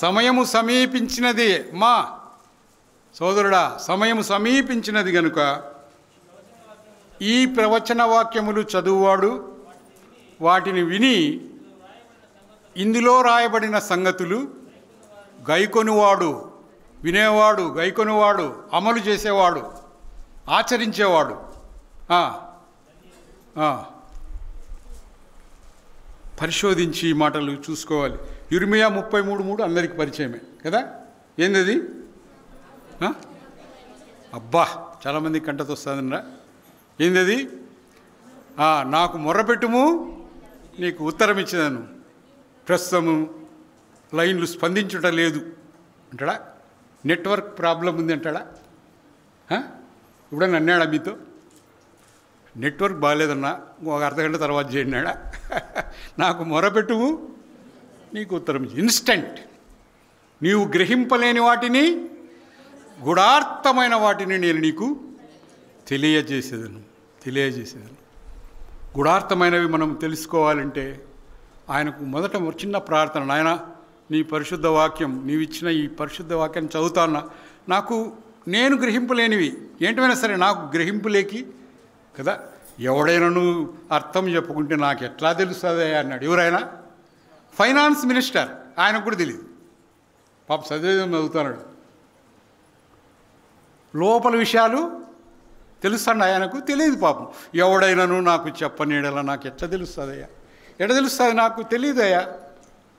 A: సమయము సమీపించినది మా సోదరుడా, సమయము సమీపించినది గనుక ఈ ప్రవచన వాక్యములు చదువువాడు వాటిని విని ఇందులో రాయబడిన సంగతులు గైకొనువాడు, వినేవాడు, గైకొనువాడు, అమలు చేసేవాడు, ఆచరించేవాడు. పరిశోధించి ఈ మాటలు చూసుకోవాలి. ఇర్మియా 33:3 అందరికి పరిచయమే కదా. ఏందది? అబ్బా, చాలామంది కంటతో వస్తుందన్నరా. ఏందది? నాకు మొర్రపెట్టుము నీకు ఉత్తరం ఇచ్చేదాను, ప్రస్తుతము లైన్లు స్పందించుట లేదు అంటాడా? నెట్వర్క్ ప్రాబ్లం ఉంది అంటాడా? ఇప్పుడన్నా అన్నాడా మీతో? నెట్వర్క్ బాగాలేదన్నా, ఒక అర్ధగంట తర్వాత చేయన్నాడా? నాకు మొరపెట్టువు నీకు ఉత్తరం ఇన్స్టంట్. నీవు గ్రహింపలేని వాటిని, గుడార్థమైన వాటిని నేను నీకు తెలియజేసేదను. గుడార్థమైనవి మనం తెలుసుకోవాలంటే ఆయనకు మొదట చిన్న ప్రార్థన, నాయన నీ పరిశుద్ధ వాక్యం, నీవిచ్చిన ఈ పరిశుద్ధ వాక్యాన్ని చదువుతాన్నా, నాకు నేను గ్రహింపులేనివి ఏంటమైనా సరే నాకు గ్రహింపులేకి కదా. ఎవడైనాను అర్థం చెప్పుకుంటే నాకు ఎట్లా తెలుస్తుంది అన్నాడు. ఎవరైనా ఫైనాన్స్ మినిస్టర్, ఆయనకు కూడా తెలియదు. పాప చదివేదని చదువుతున్నాడు. లోపల విషయాలు తెలుస్తాడు ఆయనకు తెలియదు పాపం. ఎవడైనాను నాకు చెప్పనీడలా నాకు ఎట్లా తెలుస్తుందయ్యా, ఎట్లా తెలుస్తుంది నాకు తెలియదయ్యా.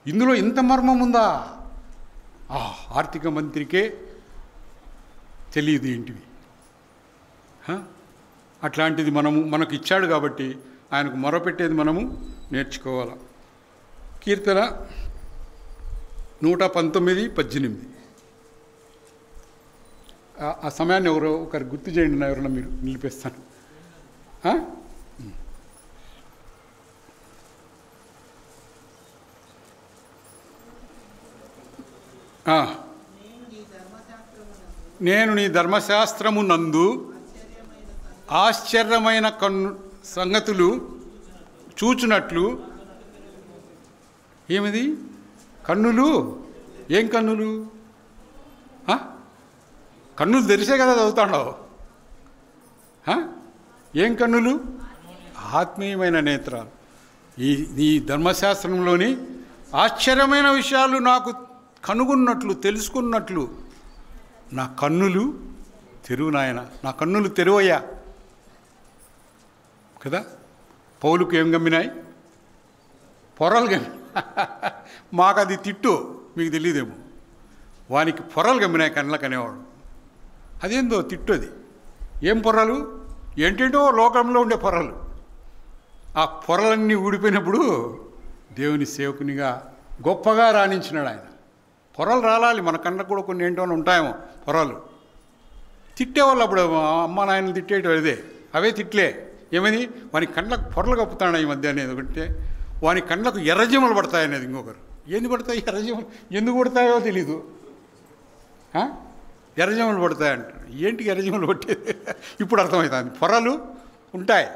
A: ఇందులో ఇంత మర్మం ఉందా? ఆర్థిక మంత్రికే తెలియదు ఏంటివి. అట్లాంటిది మనకు ఇచ్చాడు కాబట్టి ఆయనకు మొరపెట్టేది మనము నేర్చుకోవాలి. కీర్తన 119:18. ఆ సమయాన్ని ఒకరు గుర్తు చేయండి, నా ఎవరన్నా మీరు నిలిపేస్తాను. నేను నీ ధర్మశాస్త్రము నందు ఆశ్చర్యమైన సంగతులు చూచునట్లు. ఏమిది? కన్నులు. ఏం కన్నులు? కన్నులు తెరిసే కదా చదువుతాడో. ఏం కన్నులు? ఆత్మీయమైన నేత్రాలు. ఈ ధర్మశాస్త్రంలోని ఆశ్చర్యమైన విషయాలు నాకు కనుగొన్నట్లు తెలుసుకున్నట్లు నా కన్నులు తెరువు నాయన, నా కన్నులు తెరువయ్యా కదా. పౌలుకు ఏం గమ్మినాయి? పొరలు గమ్మి. మాకు అది తిట్టు, మీకు తెలియదేమో. వానికి పొరలు గమ్మినాయి కళ్ళకు అనేవాడు. అదేందో తిట్టు అది. ఏం పొరలు? ఏంటంటో లోకంలో ఉండే పొరలు. ఆ పొరలన్నీ ఊడిపోయినప్పుడు దేవుని సేవకునిగా గొప్పగా రాణించినాడు ఆయన. పొరలు రాలాలి, మన కళ్ళకు కూడా కొన్ని ఏంటో ఉంటాయేమో పొరలు. తిట్టేవాళ్ళు అప్పుడు అమ్మ నాయనలు తిట్టేయటం అవే తిట్లే. ఏమని? వాని కళ్ళకు పొరలు కప్పుతాడు ఈ మధ్య అనేది ఒకటి. వాని కళ్ళకు ఎర్రజీమలు పడతాయనేది ఇంకొకరు. ఏంది పడతాయి ఎర్రజీమలు? ఎందుకు పడతాయో తెలీదు. ఎర్రజీమలు పడతాయంటారు. ఏంటికి ఎర్రజీమలు పట్టేది? ఇప్పుడు అర్థమవుతుంది. పొరలు ఉంటాయి,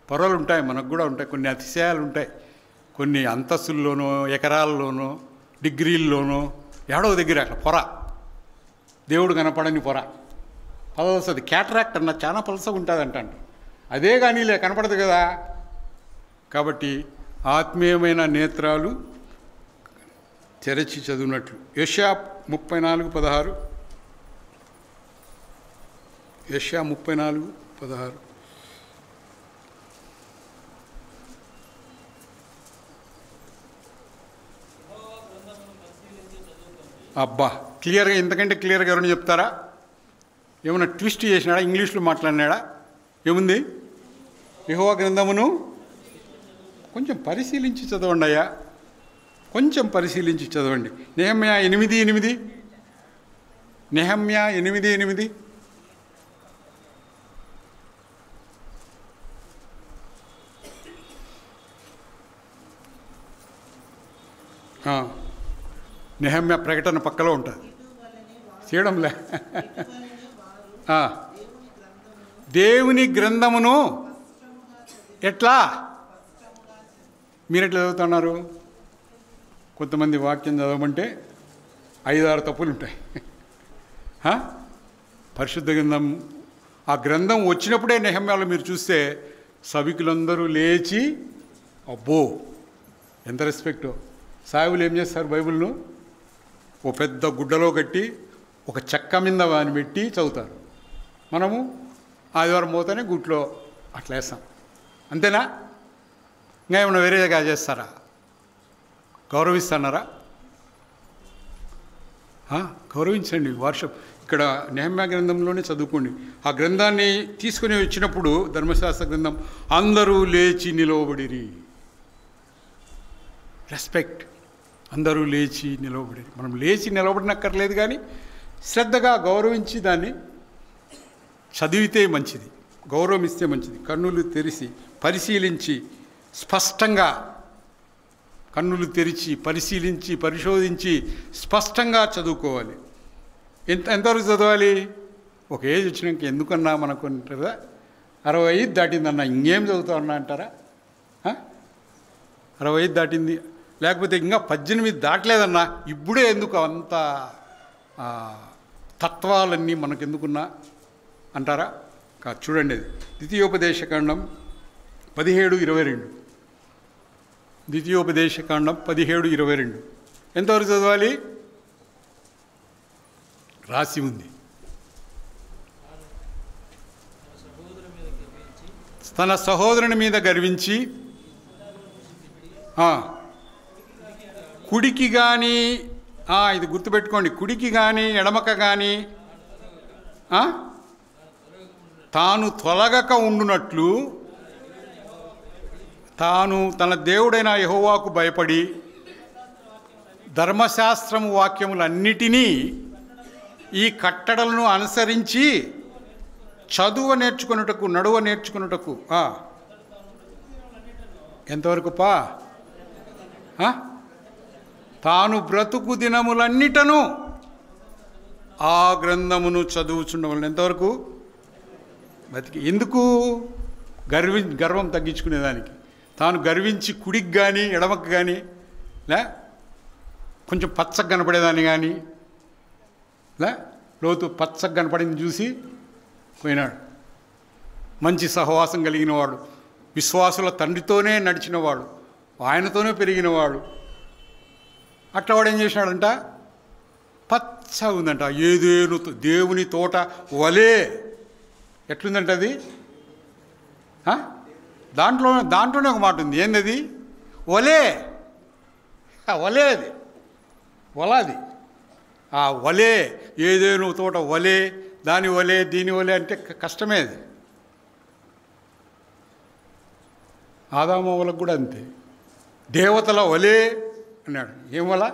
A: పొరలు ఉంటాయి, మనకు కూడా ఉంటాయి. కొన్ని అతిశయాలు ఉంటాయి, కొన్ని అంతస్తుల్లోనో ఎకరాల్లోనో డిగ్రీల్లోనో ఏడవ దగ్గర అట్లా పొర, దేవుడు కనపడని పొర పలసది. క్యాటరాక్ట్ అన్న చాలా పలసగా ఉంటుంది అంట. అదే కానీ కనపడదు కదా. కాబట్టి ఆత్మీయమైన నేత్రాలు తెరచి చదివినట్లు. యెషయా 34:16. యెషయా 34:16. అబ్బా, క్లియర్గా, ఇంతకంటే క్లియర్గా ఎవరైనా చెప్తారా? ఏమన్నా ట్విస్ట్ చేసినాడా? ఇంగ్లీష్లో మాట్లాడినాడా? ఏముంది? యెహోవా గ్రంథమును కొంచెం పరిశీలించి చదవండి అయ్యా, కొంచెం పరిశీలించి చదవండి. నెహమ్యా 8:8. నెహమ్యా 8:8. నెహమ్యా ప్రకటన పక్కలో ఉంటుంది. చేయడంలే. దేవుని గ్రంథమును ఎట్లా? మీరు ఎట్లా చదువుతున్నారు? కొంతమంది వాక్యం చదవమంటే 5-6 తప్పులు ఉంటాయి. పరిశుద్ధ గ్రంథం, ఆ గ్రంథం వచ్చినప్పుడే నెహమ్యాలో మీరు చూస్తే సభికులందరూ లేచి, అబ్బో ఎంత రెస్పెక్టో. సాయిబులు ఏం చేస్తారు? బైబిల్ను ఓ పెద్ద గుడ్డలో కట్టి ఒక చెక్క మీద వాని పెట్టి చదువుతారు. మనము ఆదివారం పోతేనే గుట్లో అట్లా వేస్తాం. అంతేనా? ఇంకా ఏమన్నా వేరేగా చేస్తారా? గౌరవిస్తున్నారా? గౌరవించండి. వర్షం ఇక్కడ నెహమ్యా గ్రంథంలోనే చదువుకోండి. ఆ గ్రంథాన్ని తీసుకుని వచ్చినప్పుడు ధర్మశాస్త్ర గ్రంథం, అందరూ లేచి నిలవబడిరి. రెస్పెక్ట్. అందరూ లేచి నిలవబడిరి. మనం లేచి నిలవబడినక్కర్లేదు, కానీ శ్రద్ధగా గౌరవించి దాన్ని చదివితే మంచిది, గౌరవం ఇస్తే మంచిది. కన్నులు తెరిచి పరిశీలించి స్పష్టంగా, కన్నులు తెరిచి పరిశీలించి పరిశోధించి స్పష్టంగా చదువుకోవాలి. ఎంతవరకు చదవాలి? ఒక ఏజ్ వచ్చినాక ఎందుకన్నా మనకు అంటారా, 65 దాటిందన్నా ఇంకేం చదువుతామన్నా అంటారా? 65 దాటింది, లేకపోతే ఇంకా 18 దాటలేదన్నా ఇప్పుడే ఎందుకు అంత తత్వాలన్నీ మనకెందుకున్నా అంటారా? కాదు. చూడండి, అది ద్వితీయోపదేశకాండం 17:22. ద్వితీయోపదేశకాండం 17:22. ఎంతవరకు చదవాలి? రాసి ఉంది. తన సహోదరుని మీద గర్వించి కుడికి కానీ, ఇది గుర్తుపెట్టుకోండి, కుడికి కానీ ఎడమక కానీ తాను తొలగక ఉండునట్లు తాను తన దేవుడైన యెహోవాకు భయపడి ధర్మశాస్త్రము వాక్యములన్నిటినీ ఈ కట్టడలను అనుసరించి చదువు నేర్చుకున్నటకు, నడువ నేర్చుకున్నటకు ఎంతవరకు తాను బ్రతుకు దినములన్నిటను ఆ గ్రంథమును చదువుచుండవలను. ఎంతవరకు బతికి. ఎందుకు? గర్వం తగ్గించుకునేదానికి. తాను గర్వించి కుడికి కానీ ఎడమకు కానీ కొంచెం పచ్చగా కనపడేదాన్ని కానీ లోతు పచ్చగా కనపడింది చూసి పోయినాడు. మంచి సహవాసం కలిగినవాడు, విశ్వాసుల తండ్రితోనే నడిచినవాడు, ఆయనతోనే పెరిగినవాడు. అట్లా వాడు ఏం చేసినాడంట? పచ్చగా ఉందంట. ఏదేను దేవుని తోట వలే. ఎట్లుందంట అది? దాంట్లోనే ఒక మాట ఉంది. ఏందది? వలే. వలే అది, వలాది. ఆ వలే, ఏదేను తోట వలే, దాని వలే దీని వలే అంటే కష్టమే అది. ఆదాము వలకు కూడా అంతే. దేవతల వలే అన్నాడు. ఏం వల?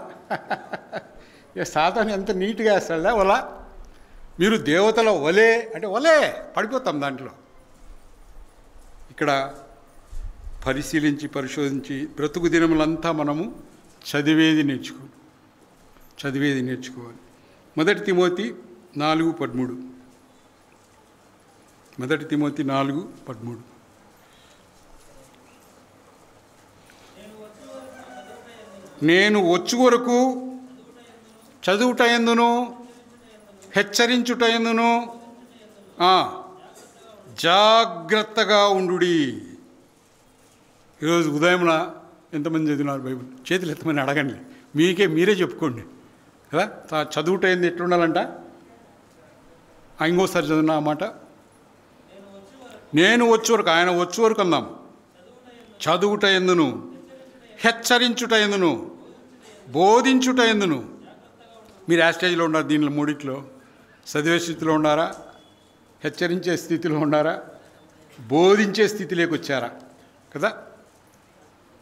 A: సాతాను ఎంత నీట్గా వేస్తాడా వల. మీరు దేవతల వలే అంటే వలే, పడిపోతాం దాంట్లో. ఇక్కడ పరిశీలించి పరిశోధించి బ్రతుకు దినములంతా మనము చదివేది నేర్చుకోవాలి. 1 తిమోతి 4:13. 1 తిమోతి 4:13. నేను వచ్చు వరకు చదువుట యందును హెచ్చరించుట యందును జాగ్రత్తగా ఉండుడి. ఈరోజు ఉదయమున ఎంతమంది చదివినారు బైబిల్? చేతులు ఎత్తమని అడగండి. మీరే చెప్పుకోండి కదా. చదువుట ఏంది ఎట్లుండాలంట? ఇంకోసారి చదివిన మాట. నేను వచ్చే వరకు, ఆయన వచ్చే వరకు అందాం. చదువుట ఎందును, హెచ్చరించుట ఎందును, బోధించుట ఎందును. మీరు ఆ స్టేజ్లో ఉన్నారు. దీనిలో మూడిట్లో చదివే స్థితిలో ఉన్నారా? హెచ్చరించే స్థితిలో ఉన్నారా? బోధించే స్థితిలోకి వచ్చారా? కదా.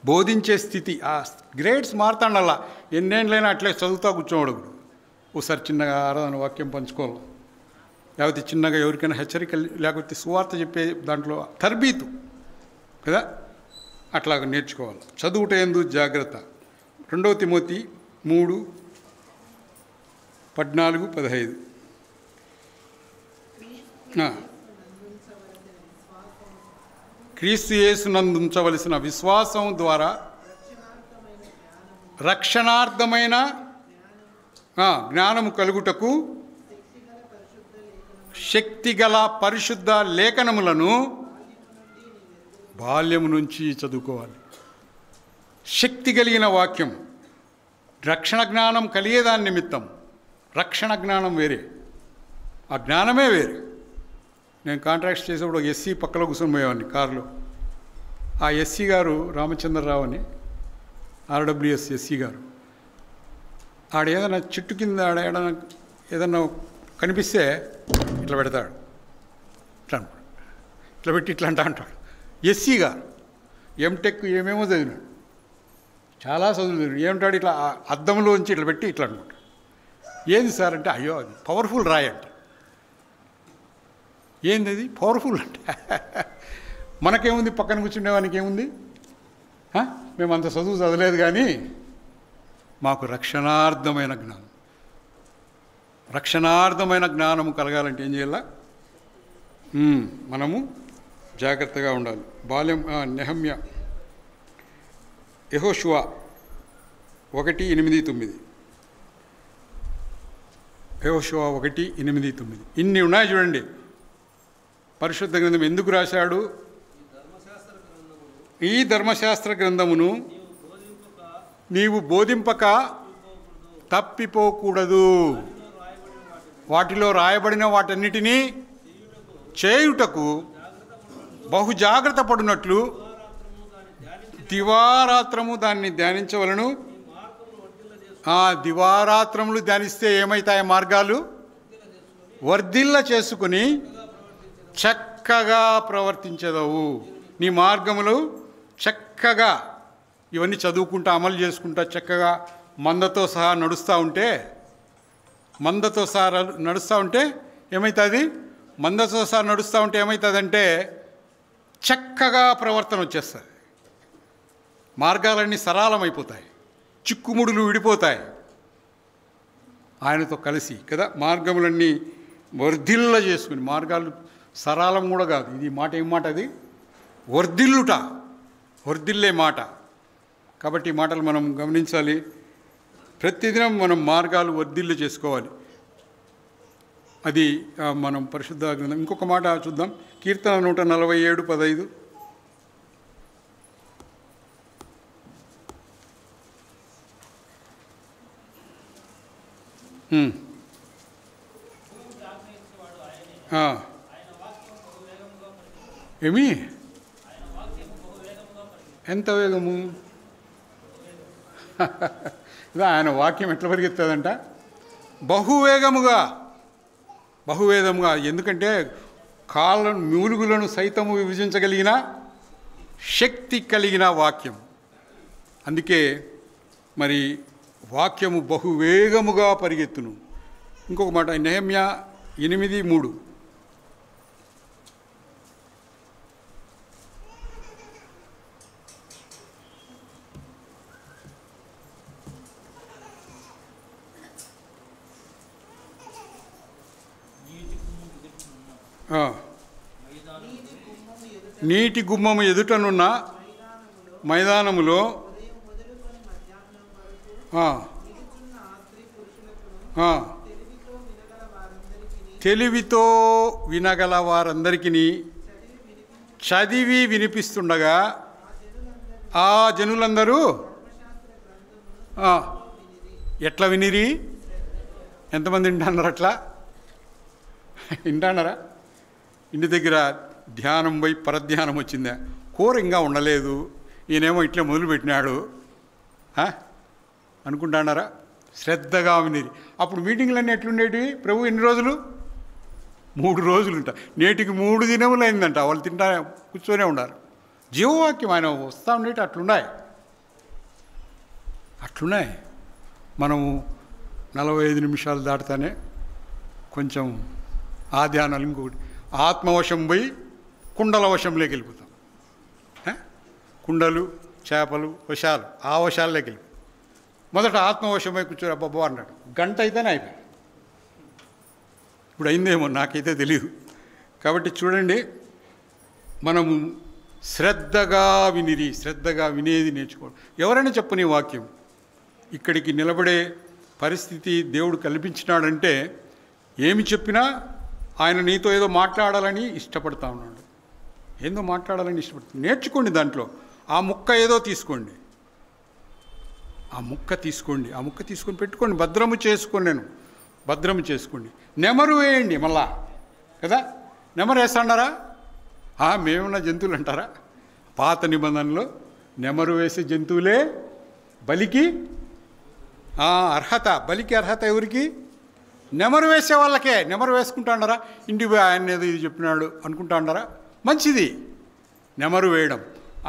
A: బోధించే స్థితి. ఆ గ్రేడ్స్ మారుతాండల్లా. ఎన్నేళ్ళైనా అట్లే చదువుతా కూర్చోవడం. ఒకసారి చిన్నగా ఆరాధన వాక్యం పంచుకోవాలి, లేకపోతే చిన్నగా ఎవరికైనా హెచ్చరిక, లేకపోతే సువార్త చెప్పే దాంట్లో తర్బీతు కదా, అట్లాగ నేర్చుకోవాలి. చదువుట యందు జాగ్రత్త. 2 తిమోతి 3:14-15. క్రీస్తు యేసునందు ఉంచవలసిన విశ్వాసం ద్వారా రక్షణార్థమైన జ్ఞానము కలుగుటకు శక్తిగల పరిశుద్ధ లేఖనములను బాల్యము నుంచి చదువుకోవాలి. శక్తి కలిగిన వాక్యం. రక్షణ జ్ఞానం కలిగేదాని నిమిత్తం. రక్షణ జ్ఞానం వేరే, ఆ జ్ఞానమే వేరే. నేను కాంట్రాక్ట్స్ చేసేప్పుడు ఒక ఎస్సీ పక్కలో కూర్చొని పోయేవాడిని కారులో. ఆ ఎస్సీ గారు రామచంద్రరావు అని, ఆర్డబ్ల్యూఎస్ ఎస్సీ గారు. ఆడ ఏదైనా చెట్టు కింద ఏదన్నా కనిపిస్తే ఇట్లా పెడతాడు, ఇట్లా పెట్టి ఇట్లా అంటాడు. ఎస్సీ గారు ఎంటెక్ ఏమేమో చదివినాడు, చాలా చదువులు చదివినాడు. ఏమంటాడు? ఇట్లా అద్దంలోంచి ఇట్లా పెట్టి ఇట్లా అనుకుంటాడు. ఏంది సార్ అంటే, అయ్యో అది పవర్ఫుల్ రాయి అంట. ఏంది అది పవర్ఫుల్ అంటే? మనకేముంది, పక్కన కూర్చుండేవానికి ఏముంది? మేము అంత చదువు చదవలేదు, కానీ మాకు రక్షణార్థమైన జ్ఞానము కలగాలంటే ఏం చేయాల? మనము జాగ్రత్తగా ఉండాలి. బాల్యం. నెహమ్యా, యెహోషువ 1:8-9. యెహోషువ 1:8-9. ఇన్ని ఉన్నాయి చూడండి. పరిశుద్ధ గ్రంథం ఎందుకు రాశాడు? ఈ ధర్మశాస్త్ర గ్రంథమును నీవు బోధింపక తప్పిపోకూడదు. వాటిలో రాయబడిన వాటన్నిటినీ చేయుటకు బహు జాగ్రత్త పడినట్లు దివారాత్రము దాన్ని ధ్యానించవలను. దివారాత్రములు ధ్యానిస్తే ఏమవుతాయి? మార్గాలు వర్ధిల్ల చేసుకుని చక్కగా ప్రవర్తించదవు. నీ మార్గములు చక్కగా ఇవన్నీ చదువుకుంటా అమలు చేసుకుంటా చక్కగా మందతో సహా నడుస్తూ ఉంటే ఏమవుతుంది? మందతో సహా నడుస్తూ ఉంటే ఏమవుతుందంటే చక్కగా ప్రవర్తన వచ్చేస్తుంది. మార్గాలన్నీ సరళమైపోతాయి, చిక్కుముడులు విడిపోతాయి ఆయనతో కలిసి కదా. మార్గములన్నీ వర్ధిల్ల చేసుకుని, మార్గాలు సరళం కూడా కాదు, ఇది మాట ఏం మాట? అది వర్ధిల్లుట, వర్ధిల్లే మాట. కాబట్టి ఈ మాటలు మనం గమనించాలి. ప్రతిదినం మనం మార్గాలు వర్ధిల్లు చేసుకోవాలి. అది మనం పరిశుద్ధ గ్రంథం. ఇంకొక మాట చూద్దాం, కీర్తన 147:15. ఏమి? ఎంత వేగము? ఆయన వాక్యం ఎట్లా పరిగెత్తుందంట? బహువేగముగా. ఎందుకంటే కాళ్ళను మూలుగులను సైతము విభజించగలిగిన శక్తి కలిగిన వాక్యం. అందుకే మరి వాక్యము బహువేగముగా పరిగెత్తును. ఇంకొక మాట నెహెమ్యా 8:3. నీటి గుమ్మము ఎదుటనున్న మైదానములో తెలివితో వినగల వారందరికీ చదివి వినిపిస్తుండగా ఆ జనులందరూ ఎట్లా వినిరి? ఎంతమంది వింటున్నారు? అట్లా వింటున్నారా? ఇంటి దగ్గర ధ్యానం పోయి పరధ్యానం వచ్చిందా? కూర ఇంకా ఉండలేదు, ఈయనేమో ఇట్లా మొదలుపెట్టినాడు అనుకుంటున్నారా? శ్రద్ధగా వినిరి. అప్పుడు మీటింగ్లన్నీ ఎట్లుండేవి? ప్రభు ఎన్ని రోజులు? 3 రోజులు ఉంటా. నేటికి 3 దినములు అయిందంట. వాళ్ళు కూర్చొనే ఉన్నారు. జీవవాక్యం ఆయన వస్తూ ఉండేటి అట్లున్నాయి. మనము 45 నిమిషాలు దాటుతానే కొంచెం ఆ ధ్యానాలు, ఇంకొకటి ఆత్మవశం పోయి కుండల వశంలోకి వెళ్ళిపోతాం. కుండలు, చేపలు, వశాలు, ఆ వశాల్లోకి వెళ్ళిపోతాం. మొదట ఆత్మవశమై కూర్చొని అబ్బబ్బా అన్నాడు. గంట అయితేనే అయిపోయి. ఇప్పుడు అయిందేమో, నాకైతే తెలియదు. కాబట్టి చూడండి, మనము శ్రద్ధగా వినేది నేర్చుకోవడం. ఎవరైనా చెప్పని వాక్యం ఇక్కడికి నిలబడే పరిస్థితి దేవుడు కల్పించినాడంటే ఏమి చెప్పినా ఆయన నీతో ఏదో మాట్లాడాలని ఇష్టపడతా ఉన్నాడు. ఏందో మాట్లాడాలని ఇష్టపడుతుంది. నేర్చుకోండి. దాంట్లో ఆ ముక్క ఏదో తీసుకోండి, ఆ ముక్క తీసుకొని పెట్టుకోండి. భద్రము చేసుకోండి. నెమరు వేయండి మళ్ళా కదా. నెమరు వేస్తాడారా? మేమున్న జంతువులు అంటారా? పాత నిబంధనలో నెమరు వేసే జంతువులే బలికి అర్హత. బలికి అర్హత ఎవరికి? నెమరు వేసే వాళ్ళకే. నెమరు వేసుకుంటాడారా? ఇంటికి పోయి ఆయన ఏదో ఇది చెప్పినాడు అనుకుంటాడారా? మంచిది నెమరు వేయడం.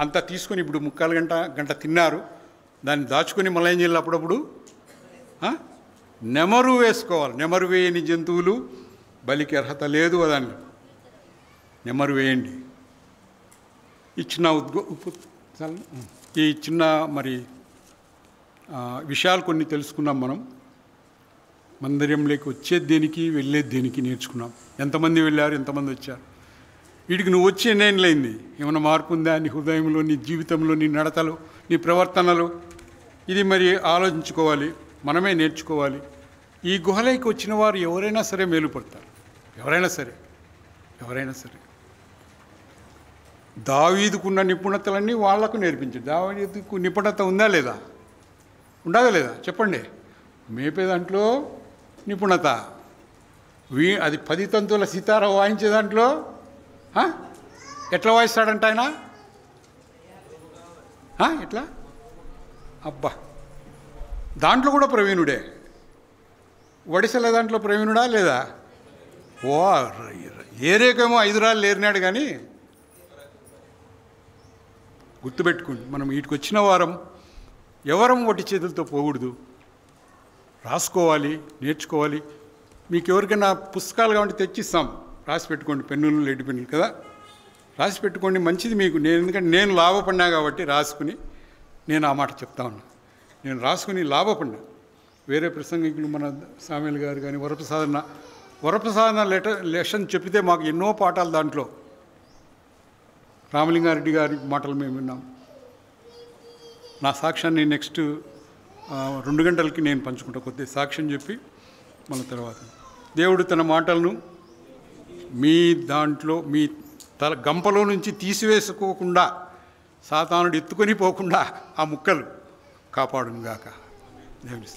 A: అంతా తీసుకొని ఇప్పుడు 3/4 గంట తిన్నారు, దాన్ని దాచుకొని మళ్ళీ ఏం చేయాలి? అప్పుడప్పుడు నెమరు వేసుకోవాలి. నెమరు వేయని జంతువులు బలికి అర్హత లేదు. దాన్ని నెమరు వేయండి. ఈ చిన్న మరి విషయాలు కొన్ని తెలుసుకున్నాం. మనం మందిరంలోకి వచ్చేది దేనికి, వెళ్ళేది దేనికి నేర్చుకున్నాం. ఎంతమంది వెళ్ళారు, ఎంతమంది వచ్చారు? వీటికి నువ్వు వచ్చి ఎన్నేళ్ళైంది? ఏమైనా మార్పు ఉందా నీ హృదయంలో, నీ జీవితంలో, నీ నడతలు, నీ ప్రవర్తనలు? ఇది మరి ఆలోచించుకోవాలి, మనమే నేర్చుకోవాలి. ఈ గుహలోకి వచ్చిన వారు ఎవరైనా సరే మేలుపడతారు. ఎవరైనా సరే దావీదుకున్న నిపుణతలన్నీ వాళ్లకు నేర్పించారు. దావీదుకు నిపుణత ఉందా లేదా? ఉండదా లేదా? చెప్పండి. మేపే దాంట్లో నిపుణత, అది 10 తంతుల సితార వాయించే దాంట్లో ఎట్లా వాయిస్తాడంట ఆయన? ఎట్లా? అబ్బా, దాంట్లో కూడా ప్రవీణుడే. ఒడిశల దాంట్లో ప్రవీణుడా లేదా? ఓ, ఏ రేకేమో 5 రాళ్ళు లేరినాడు. కానీ గుర్తుపెట్టుకోండి, మనం వీటికి వచ్చిన వారం ఎవరం ఒట్టి చేతులతో పోకూడదు. రాసుకోవాలి, నేర్చుకోవాలి. మీకు ఎవరికైనా పుస్తకాలు కావాలంటే తెచ్చిస్తాం, రాసి పెట్టుకోండి. పెన్నులు, లేడి పెన్నులు కదా, రాసి పెట్టుకోండి. మంచిది మీకు. ఎందుకంటే నేను లాభపడినా కాబట్టి రాసుకుని నేను ఆ మాట చెప్తా ఉన్నా. నేను రాసుకుని లాభపడినా. వేరే ప్రసంగికులు మన సామ్యుల్ గారు కానీ వరప్రసాదన లెసన్ చెప్పితే మాకు ఎన్నో పాఠాలు దాంట్లో. రామలింగారెడ్డి గారి మాటలు మేము విన్నాం. నా సాక్ష్యాన్ని నెక్స్ట్ 2 గంటలకి నేను పంచుకుంటా. కొద్దిగా సాక్ష్యం చెప్పి మన తర్వాత దేవుడు తన మాటలను మీ దాంట్లో మీ గంపలో నుంచి తీసివేసుకోకుండా, సాతానుడు ఎత్తుకొని పోకుండా ఆ ముక్కలు కాపాడును గాక. దేవుని